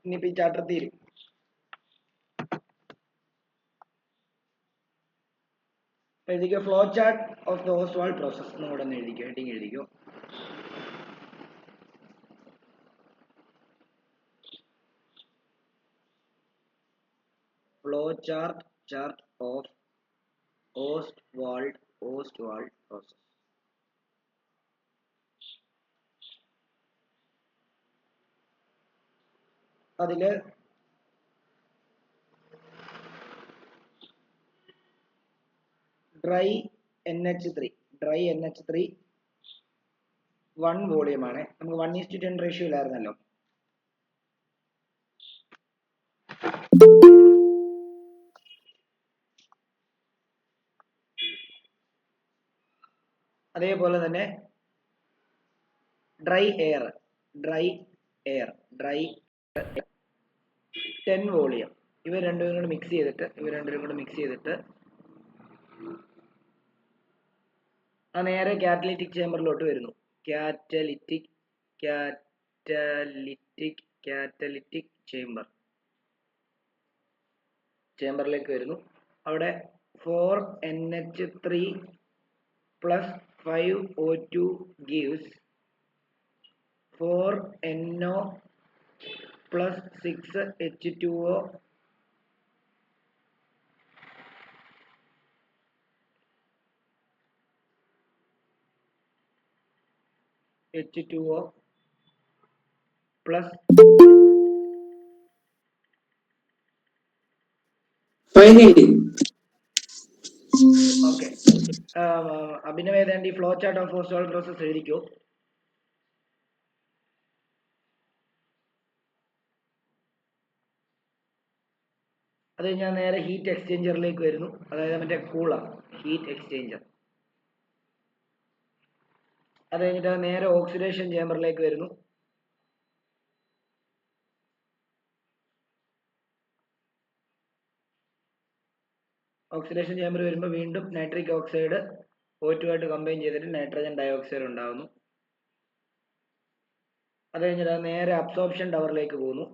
ഇനിയിപ്പോൾ ഈ ചാപ്റ്റർ തീരും. എഴുതിക്കോ flow chart of the Ostwald process എന്ന് കൂടെ ഒന്ന് എഴുതിക്കോ, ഹെഡിങ് എഴുതിക്കോ. Flow chart of Ostwald process. അതില് ഡ്രൈ NH3 1 വോളിയം ആണ്. നമുക്ക് 1:10 റേഷ്യോ ഇല്ലായിരുന്നല്ലോ. അതേപോലെ തന്നെ ഡ്രൈ എയർ 10 വോളിയം. ഇവ രണ്ടും കൂടെ മിക്സ് ചെയ്തിട്ട് ആ നേരെ കാറ്റലിറ്റിക് ചേമ്പറിലോട്ട് വരുന്നു. കാറ്റലിറ്റിക് ചേമ്പറിലേക്ക് വരുന്നു. അവിടെ 4NH3 plus 5O2 gives 4NO plus 6H2O plus finally. Okay. Abhinav ഏതാണ്ട് ഈ flow chart of Ostwald process എഴുതിക്കോ. അത് ഞാൻ നേരെ ഹീറ്റ് എക്സ്ചേഞ്ചറിലേക്ക് വരുന്നു. അതായത് മറ്റേ കൂളർ ഹീറ്റ് എക്സ്ചേഞ്ചർ. അത് കഴിഞ്ഞിട്ട് നേരെ ഓക്സിഡേഷൻ ചേമ്പറിലേക്ക് വരുന്നു. ഓക്സിഡേഷൻ ചേമ്പർ വരുമ്പോൾ വീണ്ടും നൈട്രിക് ഓക്സൈഡ് O2 ആയിട്ട് കമ്പൈൻ ചെയ്തിട്ട് നൈട്രജൻ ഡയോക്സൈഡ് ഉണ്ടാകുന്നു. അത് കഴിഞ്ഞിട്ട് നേരെ അബ്സോർപ്ഷൻ ടവറിലേക്ക് പോകുന്നു.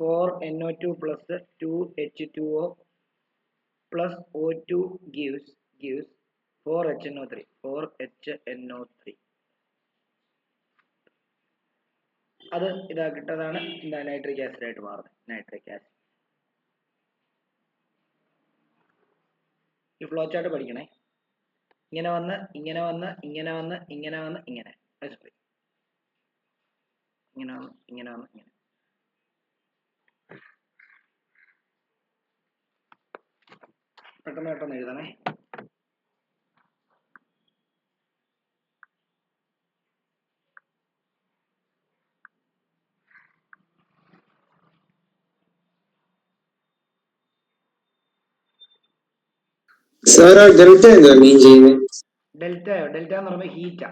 (4NO2 plus 2H2O plus O2 gives 4HNO3. അത് ഇതാക്കിട്ടതാണ് നൈട്രിക് ആസിഡ് ആയിട്ട് മാറുന്നത്. Nitric acid. ഈ ഫ്ലോ ചാർട്ട് പഠിക്കണേ. ഇങ്ങനെ വന്ന് ഇങ്ങനെ പെട്ടെന്ന് എഴുതണേ. Sir, delta എന്താ മീൻ ചെയ്യുന്നത്? ഡെൽറ്റ എന്ന് പറയുമ്പോൾ ഹീറ്റാ,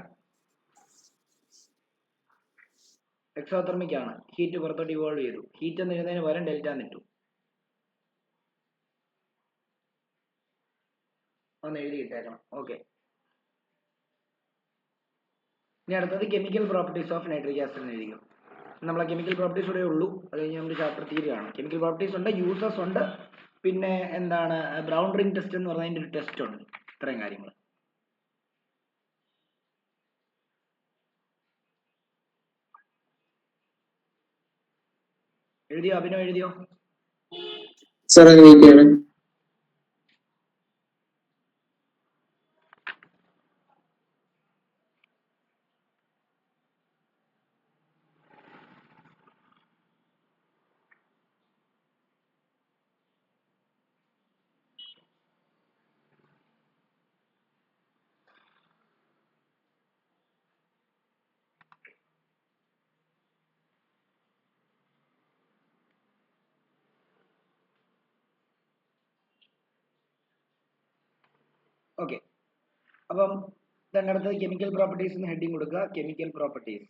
എക്സോതെർമിക് ആണ്. ഹീറ്റ് പുറത്തോട്ട് ഇവോൾവ് ചെയ്തു. ഹീറ്റ് എന്ന് എഴുതുന്നതിന് പകരം ഡെൽറ്റ എന്നിട്ടു. ഒന്ന് എഴുതിയിട്ടേക്കണം. ഓക്കെ. ഇനി അടുത്തത് chemical properties of nitric acid എന്ന് എഴുതിക്കും. നമ്മളെ കെമിക്കൽ പ്രോപ്പർട്ടീസ് കൂടെ ഉള്ളൂ. അത് കഴിഞ്ഞ് നമ്മുടെ ചാപ്റ്റർ തീരുകയാണ്. കെമിക്കൽ പ്രോപ്പർട്ടീസ് ഉണ്ട്, യൂസസ് ഉണ്ട്, പിന്നെ എന്താണ് ബ്രൗൺ റിംഗ് ടെസ്റ്റ് എന്ന് പറഞ്ഞതിൻ്റെ ഒരു ടെസ്റ്റ് ഉണ്ട്. ഇത്രയും കാര്യങ്ങൾ. എഴുതിയോ? അഭിനവ് എഴുതിയോ? സാർ അങ്ങനെയൊക്കെയാണ്. ഓക്കെ. അപ്പം ഇതാണ് അടുത്തത് കെമിക്കൽ പ്രോപ്പർട്ടീസ് എന്ന് ഹെഡിങ് കൊടുക്കുക. Chemical properties.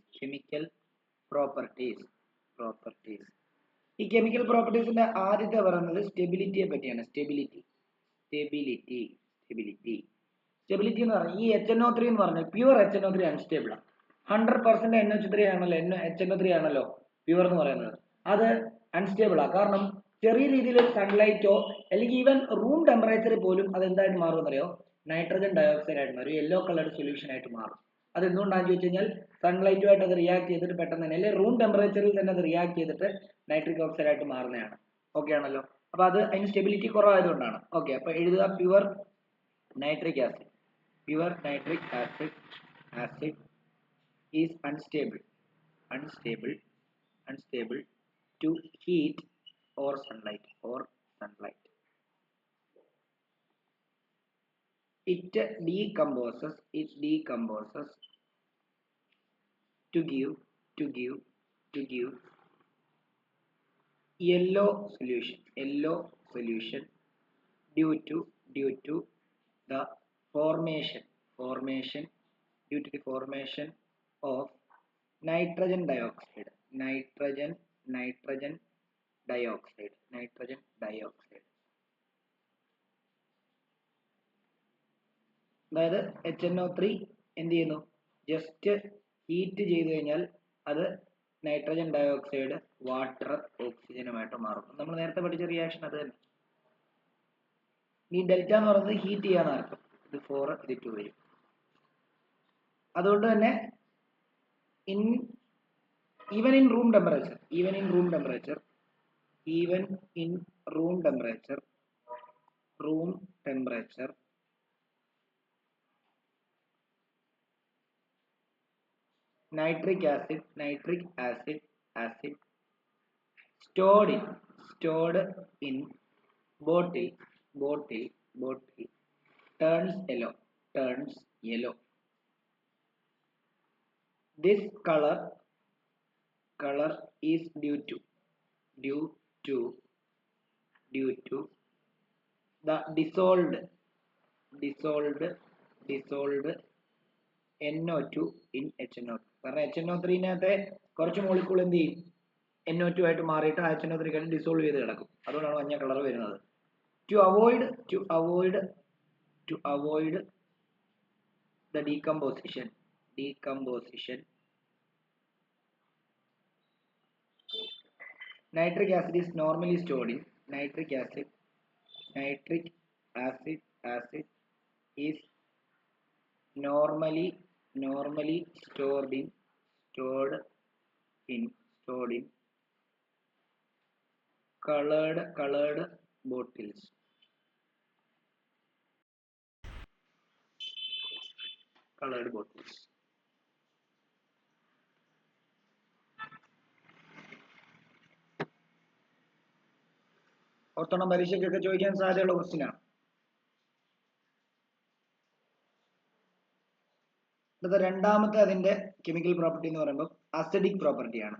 ഈ കെമിക്കൽ പ്രോപ്പർട്ടീസിന്റെ ആദ്യത്തെ പറയുന്നത് സ്റ്റെബിലിറ്റിയെ പറ്റിയാണ്. സ്റ്റെബിലിറ്റി സ്റ്റെബിലിറ്റി എന്ന് പറഞ്ഞാൽ ഈ HNO3 എന്ന് പറഞ്ഞാൽ പ്യുവർ HNO3 അൺസ്റ്റേബിൾ ആണ്. 100% NH3 ആണല്ലോ, HNO3 ആണല്ലോ പ്യുവർ എന്ന് പറയുന്നത്. അത് അൺസ്റ്റേബിൾ ആണ്. കാരണം ചെറിയ രീതിയിൽ സൺലൈറ്റോ അല്ലെങ്കിൽ ഈവൻ റൂം ടെമ്പറേച്ചറിൽ പോലും അത് എന്തായിട്ട് മാറുമെന്നറിയോ? നൈട്രജൻ ഡയോക്സൈഡ് ആയിട്ട് മാറും, യെല്ലോ കളർഡ് സൊല്യൂഷൻ ആയിട്ട് മാറും. അത് എന്തുകൊണ്ടാണെന്ന് ചോദിച്ചു കഴിഞ്ഞാൽ സൺലൈറ്റുമായിട്ട് അത് റിയാക്ട് ചെയ്തിട്ട് പെട്ടെന്ന് തന്നെ, അല്ലെങ്കിൽ റൂം ടെമ്പറേച്ചറിൽ തന്നെ അത് റിയാക്ട് ചെയ്തിട്ട് നൈട്രിക് ഓക്സൈഡ് ആയിട്ട് മാറുന്നതാണ്. ഓക്കെ ആണല്ലോ. അപ്പൊ അത് അതിന് സ്റ്റെബിലിറ്റി കുറവായതുകൊണ്ടാണ്. ഓക്കെ, അപ്പൊ എഴുതുക pure nitric acid. Pure nitric acid is unstable to heat or sunlight. It decomposes to give yellow solution due to the formation of nitrogen dioxide. അതായത് HNO3 എന്ത് ചെയ്യുന്നു? ജസ്റ്റ് ഹീറ്റ് ചെയ്ത് കഴിഞ്ഞാൽ അത് നൈട്രജൻ ഡയോക്സൈഡ് വാട്ടർ ഓക്സിജനുമായിട്ട് മാറും. നമ്മൾ നേരത്തെ പഠിച്ച റിയാക്ഷൻ അത് തന്നെ. ഈ ഡെൽറ്റ എന്ന് പറയുന്നത് ഹീറ്റ് ചെയ്യാന്ന് അർത്ഥം. ഇത് 4 ഇത് 2 വരും. അതുകൊണ്ട് തന്നെ even in room temperature nitric acid stored in bottle turns yellow. This color is due to the dissolved NO2 in HNO2. കാരണം HNO3-നകത്തെ കുറച്ച് മോളിക്കൂൾ എന്ത് ചെയ്യും? NO2 ആയിട്ട് മാറിയിട്ട് HNO3 ഡിസോൾവ് ചെയ്ത് കിടക്കും. അതുകൊണ്ടാണ് മഞ്ഞ കളർ വരുന്നത്. To avoid the decomposition, nitric acid is normally stored in nitric acid is normally stored in colored bottles. ഓർത്തോണം, പരീക്ഷയ്ക്കൊക്കെ ചോദിക്കാൻ സാധ്യതയുള്ള ക്വസ്റ്റ്യൻ ആണ്. അടുത്ത രണ്ടാമത്തെ അതിന്റെ കെമിക്കൽ പ്രോപ്പർട്ടി എന്ന് പറയുമ്പോൾ അസിഡിക് പ്രോപ്പർട്ടിയാണ്.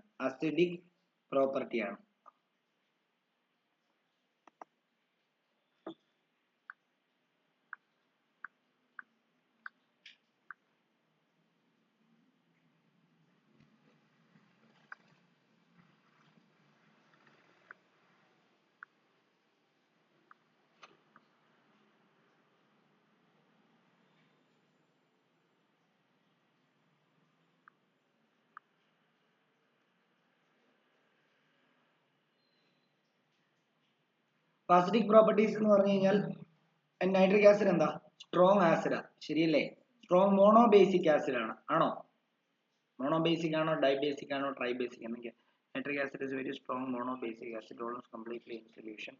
അസിഡിക് പ്രോപ്പർട്ടീസ് എന്ന് പറഞ്ഞു കഴിഞ്ഞാൽ നൈട്രിക് ആസിഡ് എന്താ? സ്ട്രോങ് ആസിഡാ, ശരിയല്ലേ? സ്ട്രോങ് മോണോബേസിക് ആസിഡ് ആണ്. ആണോ? മോണോബേസിക് ആണോ, ഡൈബേസിക് ആണോ, ട്രൈബേസിക് എന്നൊക്കെ? Nitric acid is very strong monoBasic acid, almost completely in solution.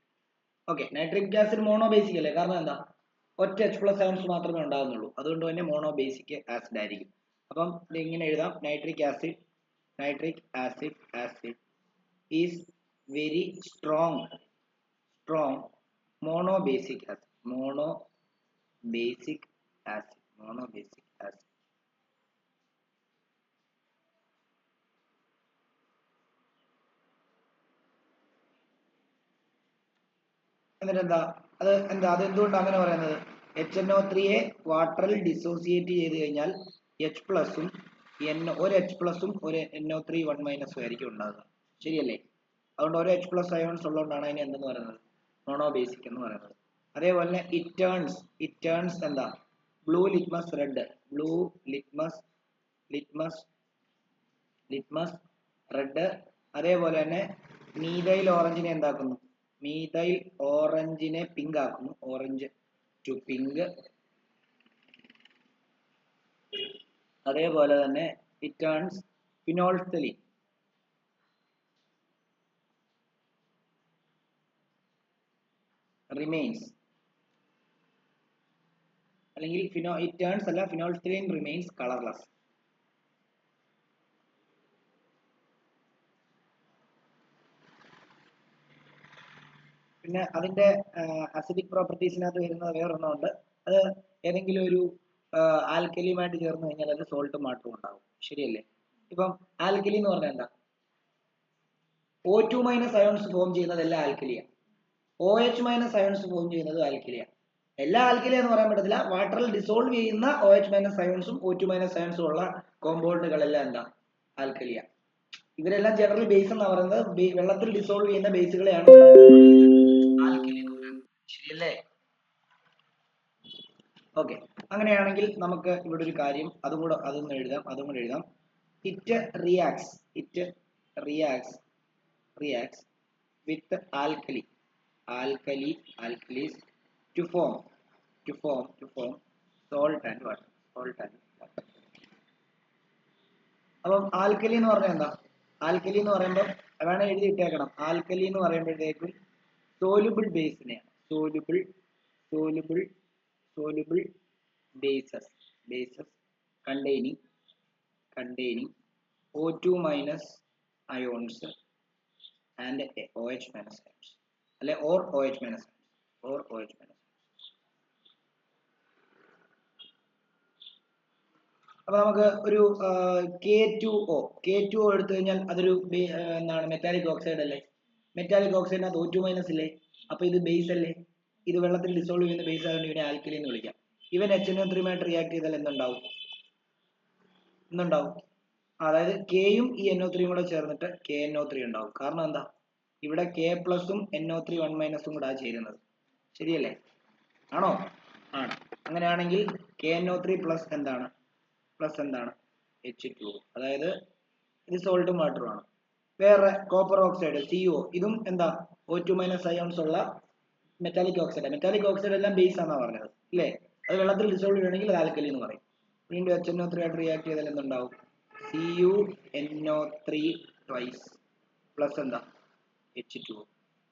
Okay, nitric acid monobasic അല്ലേ? കാരണം എന്താ? ഒറ്റ H+ അയോൺസ് മാത്രമേ ഉണ്ടാകുന്നുള്ളൂ. അതുകൊണ്ട് തന്നെ മോണോബേസിക് ആസിഡ് ആയിരിക്കും. അപ്പം ഇത് ഇങ്ങനെ എഴുതാം: nitric acid is very strong monoBasic acid. എന്നിട്ട് അതെന്തുകൊണ്ട് അങ്ങനെ പറയുന്നത്? HNO3-യെ വാട്ടറിൽ ഡിസോസിയേറ്റ് ചെയ്ത് കഴിഞ്ഞാൽ ഒരു H+ ഒരു NO3 1- ആയിരിക്കും ഉണ്ടാകുക, ശരിയല്ലേ? അതുകൊണ്ട് ഒരു H+ അയോൺസ് ഉള്ളതുകൊണ്ടാണ് അതിനെ എന്തെന്ന് പറയുന്നത്? മോണോബേസിക് എന്ന് പറയുന്നത്. അതേപോലെ ഇറ്റ് ടേൺസ് എന്താ? Blue litmus red, blue litmus red. അതേപോലെ തന്നെ മീഥൈൽ ഓറഞ്ചിനെ എന്താക്കുന്നു, മീഥൈൽ ഓറഞ്ചിനെ പിങ്ക് ആക്കുന്നു, ഓറഞ്ച് ടു പിങ്ക്. അതേപോലെ തന്നെ ഇറ്റ് ടേൺസ് ഫിനോൾഫ്തലീൻ, റിമെയിൻസ്, അല്ലെങ്കിൽ ഇറ്റ് ടേൺസ് അല്ല, ഫിനോൾഫ്തലീൻ റിമെയിൻസ് കളർലെസ്. പിന്നെ അതിന്റെ അസിഡിക് പ്രോപ്പർട്ടീസിനകത്ത് വരുന്നത് വേറൊരെണ്ണമുണ്ട്. അത് ഏതെങ്കിലും ഒരു ആൽക്കലിയുമായിട്ട് ചേർന്ന് കഴിഞ്ഞാൽ അത് സോൾട്ടും വാട്ടറും ഉണ്ടാകും. ശരിയല്ലേ? ഇപ്പം ആൽക്കലി എന്ന് പറഞ്ഞാൽ എന്താ? O2 മൈനസ് അയോൺസ് ഫോം ചെയ്യുന്നത് എല്ലാ ആൽക്കലിയാണ്. OH മൈനസ് അയോൺസ് ഫോം ചെയ്യുന്നത് ആൽക്കലിയാണ്. എല്ലാ ആൽക്കലി എന്ന് പറയാൻ പറ്റത്തില്ല. വാട്ടറിൽ ഡിസോൾവ് ചെയ്യുന്ന OH മൈനസ് അയോൺസും O2 മൈനസ് അയോൺസും ഉള്ള കോമ്പൗണ്ടുകളെല്ലാം എന്താ? ആൽക്കലിയാണ്. ഇവരെല്ലാം ജനറൽ ബേസ് എന്ന് പറയുന്നത് വെള്ളത്തിൽ ഡിസോൾവ് ചെയ്യുന്ന ബേസുകളെയാണ് ആൽക്കലി എന്ന് പറയുന്നത്. ശരിയല്ലേ? ഓക്കെ, അങ്ങനെയാണെങ്കിൽ നമുക്ക് ഇവിടെ ഒരു കാര്യം അതൊന്നും എഴുതാം. It reacts with alkalis to form salt and water. അപ്പം ആൽക്കലി എന്ന് പറഞ്ഞാൽ എന്താ? ആൽക്കലി എന്ന് പറയുമ്പോൾ വേണം എഴുതി ഇട്ടേക്കണം. ആൽക്കലി എന്ന് പറയുമ്പോഴത്തേക്കും സോലുബിൾ ബേസിനെയാണ്, soluble bases containing O2 minus ions and OH minus ions, അല്ലെ or OH minus ions. അപ്പൊ നമുക്ക് ഒരു K2O എടുത്തു കഴിഞ്ഞാൽ അതൊരു എന്താണ്? മെറ്റാലിക് ഓക്സൈഡ് അല്ലേ? മെറ്റാലിക് ഓക്സൈഡിനകത്ത് O2 മൈനസ് ഇല്ലേ? അപ്പൊ ഇത് ബേസ് അല്ലേ? ഇത് വെള്ളത്തിൽ ഡിസോൾവ് ചെയ്യുന്ന ബേസ് ആയതുകൊണ്ട് ഇവനെ ആൽക്കലി എന്ന് വിളിക്കാം. ഇവൻ HNO3 റിയാക്ട് ചെയ്താൽ എന്തുണ്ടാവും? അതായത് കെയും ഈ NO3 കൂടെ ചേർന്നിട്ട് KNO3 ഉണ്ടാവും. കാരണം എന്താ? ഇവിടെ K പ്ലസും NO3 1 മൈനസും കൂടെ ചേരുന്നത്. ശരിയല്ലേ? ആണോ? ആണ്. അങ്ങനെയാണെങ്കിൽ KNO3 പ്ലസ് എന്താണ്? H2O. അതായത് ഇത് സോൾട്ടും വാട്ടറും ആണ്. വേറെ കോപ്പർ ഓക്സൈഡ് CO, ഇതും എന്താ? O2 മൈനസ് അയോൺസ് ഉള്ള മെറ്റാലിക് ഓക്സൈഡ് എല്ലാം ബേസ് ആണെന്നാ പറഞ്ഞത് അല്ലേ? അത് വെള്ളത്തിൽ ഡിസോൾവ് ചെയ്യണമെങ്കിൽ അത് ആൽക്കലി എന്ന് പറയും. വീണ്ടും HNO3 ആയിട്ട് റിയാക്ട് ചെയ്താൽ എന്തുണ്ടാവും? CuNO3 ട്വൈസ് പ്ലസ് എന്താ? H2O.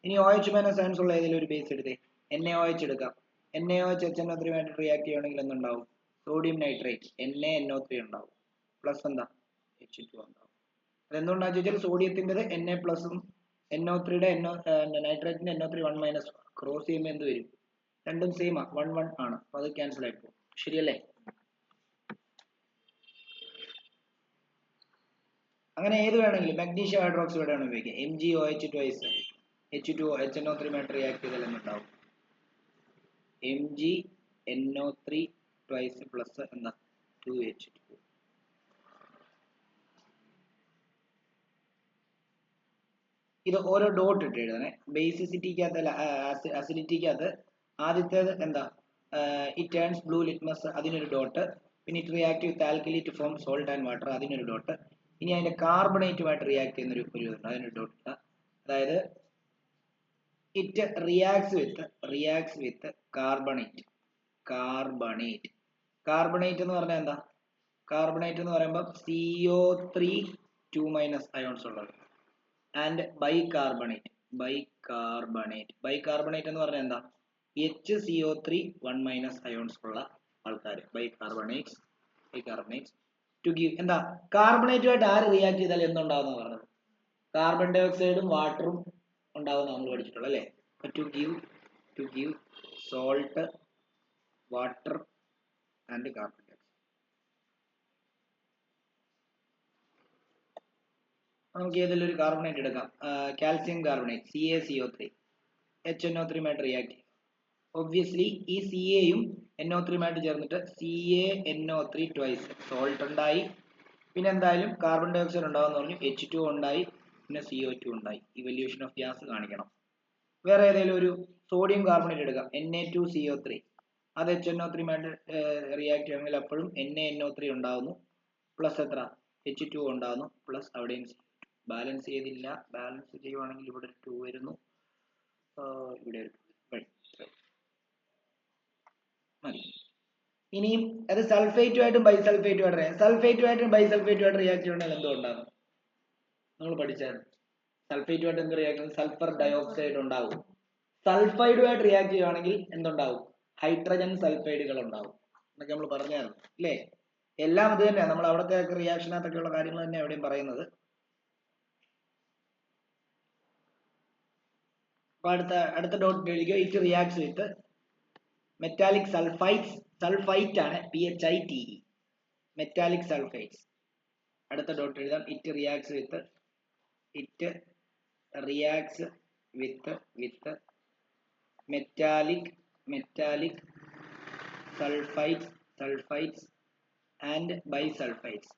ഇനി OH മൈനസ് അയോൺസ് ഉള്ള ഏതെങ്കിലും ഒരു ബേസ് എടുത്തേ. NaOH എടുക്കാം. NaOH HNO3 ആയിട്ട് റിയാക്ട് ചെയ്യണമെങ്കിൽ എന്തുണ്ടാവും? സോഡിയം നൈട്രേറ്റ് NaNO3 ഉണ്ടാവും പ്ലസ് എന്താ? H2O ഉണ്ടാവും. അതെന്തുകൊണ്ടാണെന്ന് ചോദിച്ചാൽ സോഡിയത്തിൻ്റെത് Na പ്ലസും NO3യുടെ നൈട്രേറ്റിന്റെ NO3 1 മൈനസ് ക്രോസ് ചെയ്യുമ്പോൾ എന്ത് വരും? രണ്ടും സെയിം ആ, 1 1 ആണ്. അപ്പൊ അത് ക്യാൻസൽ ആയി പോകും. ശരിയല്ലേ? അങ്ങനെ ഏത് വേണമെങ്കിലും മാഗ്നീഷ്യം ഹൈഡ്രോക്സൈഡ് വേണം ഉപയോഗിക്കാം. MgOH ട്വൈസ് H2O HNO3 ആയിട്ട് റിയാക്ട് ചെയ്താൽ എന്തുണ്ടാവും? MgNO3 ട്വൈസ് പ്ലസ് എന്താ? 2H2O. ഇത് ഓരോ ഡോട്ട് ഇട്ട് എഴുതണേ. ബേസിസിറ്റിക്കകത്ത് അസിഡിറ്റിക്കകത്ത് ആദ്യത്തേത് എന്താ? ഇറ്റ് ടേൺസ് ബ്ലൂ ലിറ്റ്മസ്, അതിനൊരു ഡോട്ട്. പിന്നെ it react with alkali to form salt and water, അതിനൊരു ഡോട്ട്. ഇനി അതിന്റെ കാർബണേറ്റുമായിട്ട് റിയാക്ട് ചെയ്യുന്ന ഒരു അതിനൊരു ഡോട്ട് ഇട്ടാ. അതായത് ഇറ്റ് റിയാക്ട്സ് വിത്ത് കാർബണേറ്റ് എന്ന് പറഞ്ഞാൽ എന്താ? കാർബണേറ്റ് എന്ന് പറയുമ്പോൾ CO3 2 മൈനസ് അയോൺസ് ഉള്ളത്. ആൻഡ് ബൈകാർബണേറ്റ് എന്ന് പറഞ്ഞാൽ എന്താ? HCO3 1 മൈനസ് അയോൺസ് ഉള്ള ആൾക്കാർ. ബൈകാർബണേറ്റ്സ് ടു ഗീവ് എന്താ? കാർബണേറ്റുമായിട്ട് ആര് റിയാക്ട് ചെയ്താൽ എന്തുണ്ടാവുന്ന പറഞ്ഞത്? കാർബൺ ഡൈ ഓക്സൈഡും വാട്ടറും ഉണ്ടാവുന്ന നമ്മൾ പഠിച്ചിട്ടുള്ളൂ അല്ലേ? To give salt, water and carbon dioxide. നമുക്ക് ഏതെങ്കിലും ഒരു കാർബണേറ്റ് എടുക്കാം. കാൽസ്യം കാർബണേറ്റ് CaCO3 HNO3 ആയിട്ട് റിയാക്ട് ചെയ്യും. ഒബ്വിയസ്ലി ഈ Caയും NO3 ആയിട്ട് ചേർന്നിട്ട് CaNO3 ട്വൈസ് സോൾട്ട് ഉണ്ടായി. പിന്നെ എന്തായാലും കാർബൺ ഡൈ ഓക്സൈഡ് ഉണ്ടാവുമെന്ന് പറഞ്ഞു. H2O ഉണ്ടായി, പിന്നെ CO2 ഉണ്ടായി. ഇവല്യൂഷൻ ഓഫ് ഗ്യാസ് കാണിക്കണം. വേറെ ഏതെങ്കിലും ഒരു സോഡിയം കാർബണേറ്റ് എടുക്കാം. Na2CO3. അത് HNO3 ആയിട്ട് റിയാക്ട് ചെയ്യണമെങ്കിൽ അപ്പോഴും NaNO3 ഉണ്ടാകുന്നു, പ്ലസ് എത്ര H2O ഉണ്ടാകുന്നു, പ്ലസ് അവിടെയും ബാലൻസ് ചെയ്തില്ല. ബാലൻസ് ചെയ്യുവാണെങ്കിൽ ഇവിടെ ഒരു 2 വരുന്നു, ഇവിടെ ഒരു 2 മതി. ഇനിയും അത് സൾഫേറ്റുമായിട്ടും ബൈസൾഫേറ്റുമായിട്ട് റിയാക്ട് ചെയ്യണമെങ്കിൽ എന്തുകൊണ്ടാകും? നമ്മൾ പഠിച്ചായിരുന്നു. സൾഫേറ്റുമായിട്ട് എന്ത് റിയാക്ട്? സൾഫർ ഡയോക്സൈഡ് ഉണ്ടാവും. സൾഫൈഡുമായിട്ട് റിയാക്ട് ചെയ്യുവാണെങ്കിൽ എന്തുണ്ടാവും? ഹൈഡ്രജൻ സൾഫൈഡുകൾ ഉണ്ടാവും എന്നൊക്കെ നമ്മൾ പറഞ്ഞായിരുന്നു അല്ലേ? എല്ലാം ഇത് തന്നെയാണ്, നമ്മൾ അവിടുത്തെ റിയാക്ഷനകത്തൊക്കെയുള്ള കാര്യങ്ങൾ തന്നെ എവിടെയും പറയുന്നത്. അപ്പൊ അടുത്ത ഡോട്ട് എഴുതുക. It reacts with metallic sulphites. Sulphite ആണ്, PHITE, മെറ്റാലിക് സൾഫൈറ്റ്സ്. അടുത്ത ഡോട്ട് എഴുതാം. It reacts with metallic sulphites and bisulphites.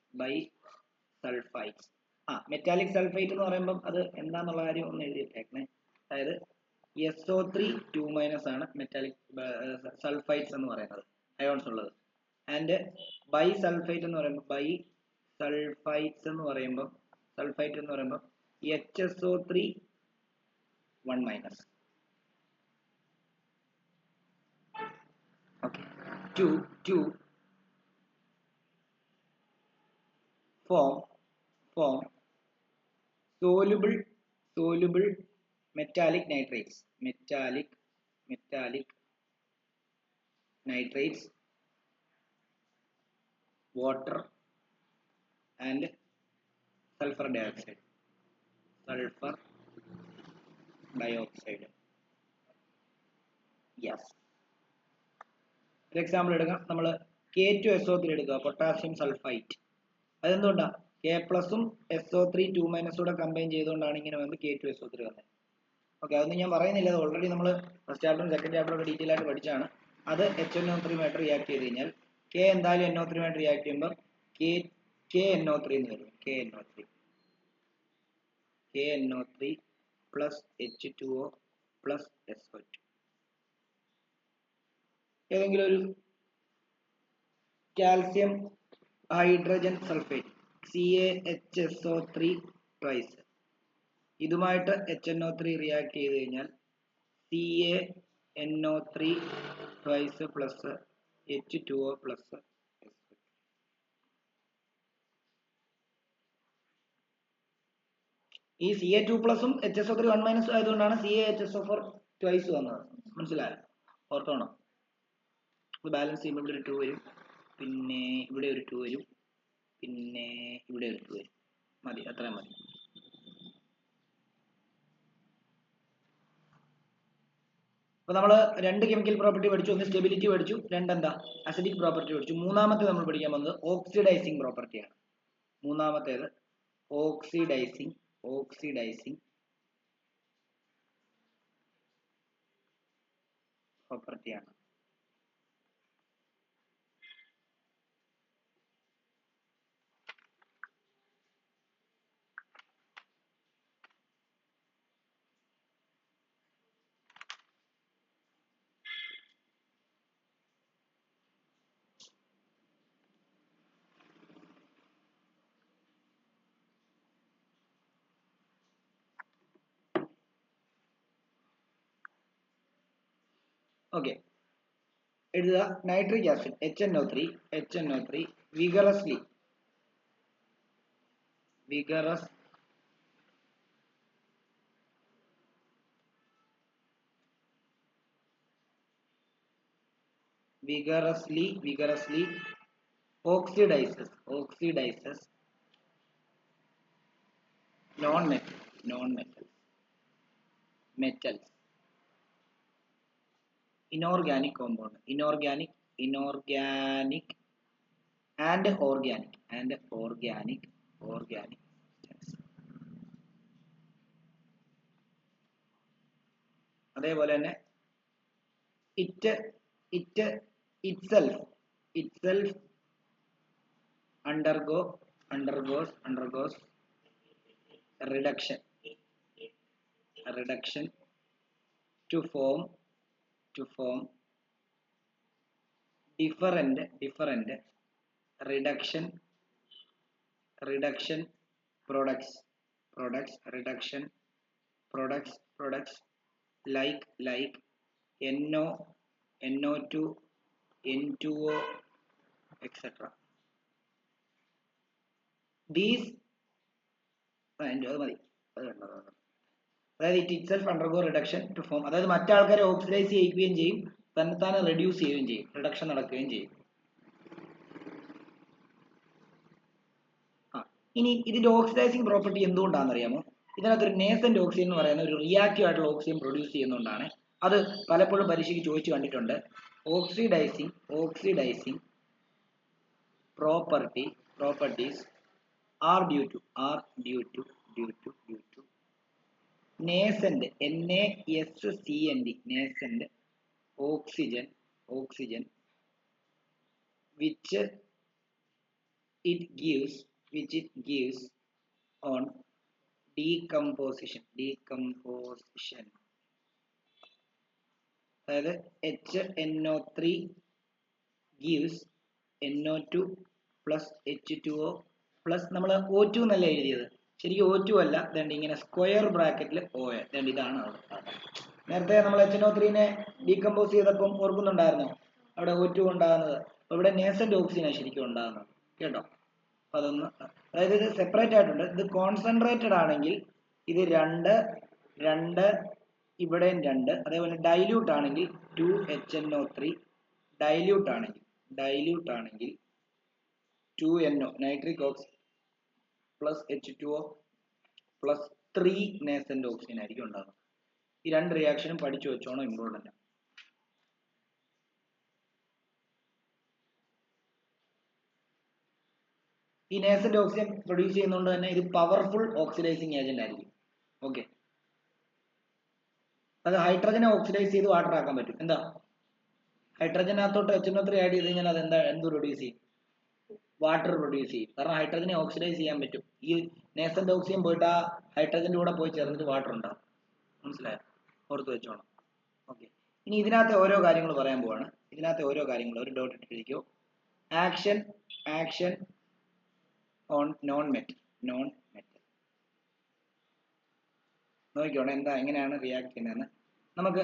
Metallic sulphite എന്ന് പറയുമ്പോൾ അത് എന്താന്നുള്ള കാര്യം ഒന്ന് എഴുതിയിട്ടേക്കണേ. അതായത് SO3 2- ആണ് മെറ്റാലിക് സൾഫൈറ്റ്സ് എന്ന് പറയുന്നത്, അയോൺസ് ഉള്ളത്. ആൻഡ് ബൈസൾഫൈറ്റ് എന്ന് പറയുമ്പോൾ HSO3 1-. Okay. To form soluble metallic nitrates, water and sulfur dioxide. Yes. ഒരു എക്സാമ്പിൾ എടുക്കാം. നമ്മൾ K2SO3 എടുക്കുക, പൊട്ടാസ്യം സൾഫൈറ്റ്. അതെന്തുകൊണ്ടാണ്? K+ഉം SO3 2- കൂടെ കമ്പൈൻ ചെയ്തുകൊണ്ടാണ് ഇങ്ങനെ വന്ന് K2SO3 വന്നത്. ഓക്കെ, അതൊന്നും ഞാൻ പറയുന്നില്ല, അത് ഓൾറെഡി നമ്മൾ ഫസ്റ്റ് ചാപ്റ്ററും സെക്കൻഡ് ചാപ്റ്ററും ഡീറ്റെയിൽ ആയിട്ട് പഠിച്ചാണ്. അത് HNO3 ആയിട്ട് റിയാക്ട് ചെയ്ത് കഴിഞ്ഞാൽ K എന്തായാലും NO3 ആയിട്ട് റിയാക്ട് ചെയ്യുമ്പോൾ KNO3 എന്ന് വരും. KNO3 plus H2O plus SO2. ഏതെങ്കിലും ഒരു calcium hydrogen sulphate CaHSO3 twice ഇതുമായിട്ട് HNO3 റിയാക്ട് ചെയ്ത് കഴിഞ്ഞാൽ CaNO3 twice plus H2O plus. ഈ Ca2+ഉം HSO3 1- ആയതുകൊണ്ടാണ് CaHSO4 ട്വൈസ് വന്നത്. മനസ്സിലായോ? ഓർത്തോണം. ബാലൻസ് ചെയ്യുമ്പോൾ ഇവിടെ ഒരു 2 വരും, പിന്നെ ഇവിടെ ഒരു 2 വരും, പിന്നെ ഇവിടെ ഒരു 2 വരും. മതി, അത്രയും മതി. അപ്പൊ നമ്മൾ 2 കെമിക്കൽ പ്രോപ്പർട്ടി പഠിച്ചു. ഒന്ന് സ്റ്റെബിലിറ്റി പഠിച്ചു, 2 എന്താ അസിഡിക് പ്രോപ്പർട്ടി പഠിച്ചു. മൂന്നാമത്തെ നമ്മൾ പഠിക്കാൻ പോകുന്നത് ഓക്സിഡൈസിങ് പ്രോപ്പർട്ടിയാണ്. മൂന്നാമത്തേത് ഓക്സിഡൈസിങ് പ്രോപ്പർട്ടിയാണ്. ഓക്കെ, എഴുതുക. Nitric acid HNO3 vigorously oxidizes metals, inorganic compound, inorganic and organic substance. അതേപോലെ തന്നെ itself undergoes reduction to form different reduction products like NO2 N2O etc. These അത് മതി, അതായത് it itself undergo reduction to form, അതായത് മറ്റാൾക്കാരെ oxidise ചെയ്യിക്കുകയും ചെയ്യും, തന്നെ reduce ചെയ്യുകയും ചെയ്യും, റിഡക്ഷൻ നടക്കുകയും ചെയ്യും. ഇനി ഇതിന്റെ ഓക്സിഡൈസിങ് പ്രോപ്പർട്ടി എന്തുകൊണ്ടാണെന്ന് അറിയാമോ? ഇതിനകത്തൊരു നേസന്റ് ഓക്സിജൻ എന്ന് പറയുന്ന ഒരു റിയാക്റ്റീവ് ആയിട്ടുള്ള ഓക്സിജൻ പ്രൊഡ്യൂസ് ചെയ്യുന്നതുകൊണ്ടാണ്. അത് പലപ്പോഴും പരീക്ഷയ്ക്ക് ചോദിച്ചു കണ്ടിട്ടുണ്ട്. Oxidising properties are due to nascent nascent oxygen which it gives on decomposition. അതായത് HNO3 gives NO2 plus H2O plus നമ്മൾ O2 എന്നല്ല എഴുതിയത്, ശരിക്കും O2 അല്ല, ഇതുണ്ട് ഇങ്ങനെ സ്ക്വയർ ബ്രാക്കറ്റിൽ OA, ഇതുണ്ട് ഇതാണ് അവിടെ. നേരത്തെ നമ്മൾ HNO3നെ ഡീകമ്പോസ് ചെയ്തപ്പം ഓർക്കുന്നുണ്ടായിരുന്നോ അവിടെ O2 ഉണ്ടാകുന്നത്? അപ്പോൾ ഇവിടെ നേസന്റ് ഓക്സിജനാണ് ശരിക്കും ഉണ്ടാകുന്നത് കേട്ടോ. അപ്പം അതൊന്ന്, അതായത് ഇത് സെപ്പറേറ്റ് ആയിട്ടുണ്ട്. ഇത് കോൺസെൻട്രേറ്റഡ് ആണെങ്കിൽ ഇത് 2 ഇവിടെയും 2, അതേപോലെ ഡൈല്യൂട്ട് ആണെങ്കിൽ 2HNO3, ഡൈല്യൂട്ട് ആണെങ്കിൽ 2NO nitric oxide plus H2O plus 3 nascent oxygen ആയിരിക്കും ഉണ്ടാകുന്നത്. ഈ രണ്ട് റിയാക്ഷനും പഠിച്ചു വെച്ചോണം, ഇമ്പോർട്ടൻ്റ്. ഈ നേസന്റ് ഓക്സിജൻ പ്രൊഡ്യൂസ് ചെയ്യുന്നതുകൊണ്ട് തന്നെ ഇത് പവർഫുൾ ഓക്സിഡൈസിങ് ഏജന്റ് ആയിരിക്കും. ഓക്കെ, അത് ഹൈഡ്രജനെ ഓക്സിഡൈസ് ചെയ്ത് വാട്ടർ ആക്കാൻ പറ്റും. എന്താ, ഹൈഡ്രജനകത്തോട്ട് HNO3 ആഡ് ചെയ്ത് കഴിഞ്ഞാൽ അത് എന്ത് പ്രൊഡ്യൂസ് ചെയ്യും? വാട്ടർ പ്രൊഡ്യൂസ് ചെയ്യും. കാരണം ഹൈഡ്രജനെ ഓക്സിഡൈസ് ചെയ്യാൻ പറ്റും. ഈ നേസന്റ് ഓക്സിജൻ പോയിട്ട് ആ ഹൈഡ്രജന്റെ കൂടെ പോയി ചേർന്നിട്ട് വാട്ടർ ഉണ്ടാവും. മനസ്സിലായോ? ഓർത്ത് വെച്ചോണം. ഓക്കെ, ഇനി ഇതിനകത്തെ ഓരോ കാര്യങ്ങൾ പറയാൻ പോവാണ്. ഒരു ഡോട്ട് ഇട്ട് എഴുതിക്കോ. Action on non metal. നോക്കിക്കോണം എങ്ങനെയാണ് റിയാക്ട് ചെയ്യുന്നതെന്ന്. നമുക്ക്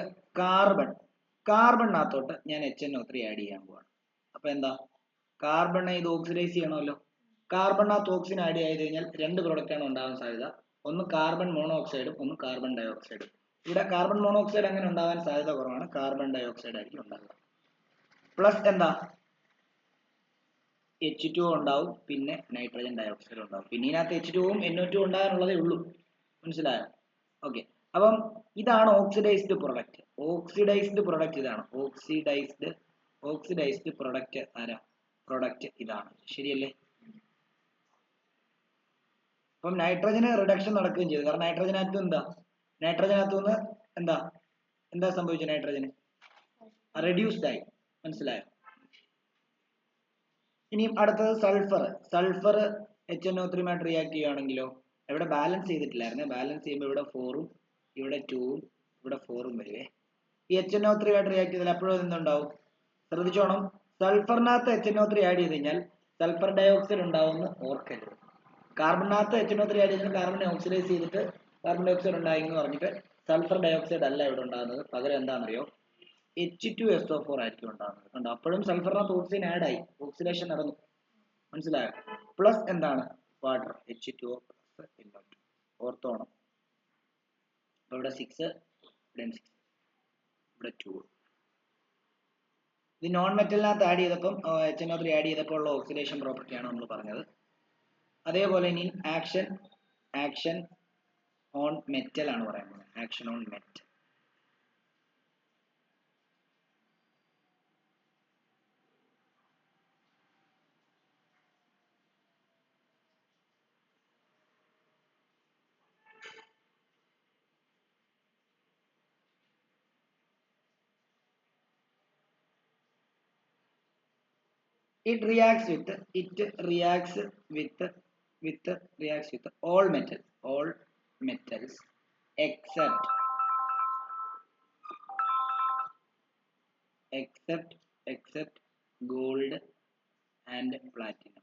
കാർബണിനകത്തോട്ട് ഞാൻ HNO3 ആഡ് ചെയ്യാൻ പോവാണ്. അപ്പൊ എന്താ, കാർബണിനെ ഇത് ഓക്സിഡൈസ് ചെയ്യണമല്ലോ. കാർബണിനകത്ത് ഓക്സിജൻ ആഡ് ചെയ്ത് കഴിഞ്ഞാൽ 2 പ്രോഡക്റ്റാണ് ഉണ്ടാകാൻ സാധ്യത. ഒന്ന് കാർബൺ മോണോക്സൈഡും ഒന്ന് കാർബൺ ഡയോക്സൈഡും. ഇവിടെ കാർബൺ മോണോക്സൈഡ് അങ്ങനെ ഉണ്ടാകാൻ സാധ്യത കുറവാണ്, കാർബൺ ഡയോക്സൈഡ് ആയിരിക്കും ഉണ്ടാകുക. പ്ലസ് എന്താ, H2O ഉണ്ടാവും, പിന്നെ നൈട്രജൻ ഡയോക്സൈഡ് ഉണ്ടാവും. പിന്നെ ഇതിനകത്ത് H2O ഉം NO2 ഉണ്ടാകാനുള്ളതേ ഉള്ളൂ. മനസ്സിലായോ? ഓക്കെ, അപ്പം ഇതാണ് ഓക്സിഡൈസ്ഡ് പ്രൊഡക്റ്റ്. ഇതാണ് ഓക്സിഡൈസ്ഡ് പ്രൊഡക്റ്റ്. പ്രൊഡക്റ്റ് ഇതാണ്, ശരിയല്ലേ? അപ്പം നൈട്രജന് റിഡക്ഷൻ നടക്കുകയും ചെയ്തു. കാരണം നൈട്രജനകത്തുനിന്ന് എന്താ സംഭവിച്ചത്? നൈട്രജന് റെഡ്യൂസ്ഡ് ആയി. മനസ്സിലായോ? ഇനിയും അടുത്തത് സൾഫർ HNO3 റിയാക്ട് ചെയ്യുകയാണെങ്കിലോ, ഇവിടെ ബാലൻസ് ചെയ്തിട്ടില്ലായിരുന്നു. ബാലൻസ് ചെയ്യുമ്പോൾ ഇവിടെ 4ഉം ഇവിടെ 2ഉം ഇവിടെ 4ഉം വരുവേ. ഈ HNO3 റിയാക്ട് ചെയ്താൽ എപ്പോഴും എന്തുണ്ടാവും? ശ്രദ്ധിച്ചോണം, സൾഫറിനകത്ത് HNO3 ആഡ് ചെയ്ത് കഴിഞ്ഞാൽ സൾഫർ ഡയോക്സൈഡ് ഉണ്ടാവുമെന്ന് ഓർക്കരുത്. കാർബണിനകത്ത് HNO3 ആഡ് ചെയ്താൽ കാർബണിനെ ഓക്സിഡൈസ് ചെയ്തിട്ട് കാർബൺ ഡയോക്സൈഡ് ഉണ്ടായി എന്ന് പറഞ്ഞിട്ട് സൾഫർ ഡയോക്സൈഡ് അല്ല ഇവിടെ ഉണ്ടാകുന്നത്. പകരം എന്താണെന്നറിയോ, H2SO4 ആയിരിക്കും ഉണ്ടാകുന്നത്. കണ്ടോ, അപ്പോഴും സൾഫറിനകത്ത് ഓക്സിജൻ ആഡ് ആയി, ഓക്സിഡേഷൻ നടന്നു. മനസ്സിലായോ? പ്ലസ് എന്താണ്, വാട്ടർ, H2O പ്ലസ് NO2. ഓർത്തോണം. ഇവിടെ 6, ഇവിടെ 6, ഇവിടെ 2. ഇത് നോൺ മെറ്റലിനകത്ത് ആഡ് ചെയ്തപ്പം HNO3 ആഡ് ചെയ്തപ്പോൾ ഉള്ള ഓക്സിഡേഷൻ പ്രോപ്പർട്ടിയാണ് നമ്മൾ പറഞ്ഞത്. അതേപോലെ ഇനി ആക്ഷൻ ഓൺ മെറ്റൽ ആണ് പറയുന്നത്. Action on metal. It reacts with all metals except gold and platinum.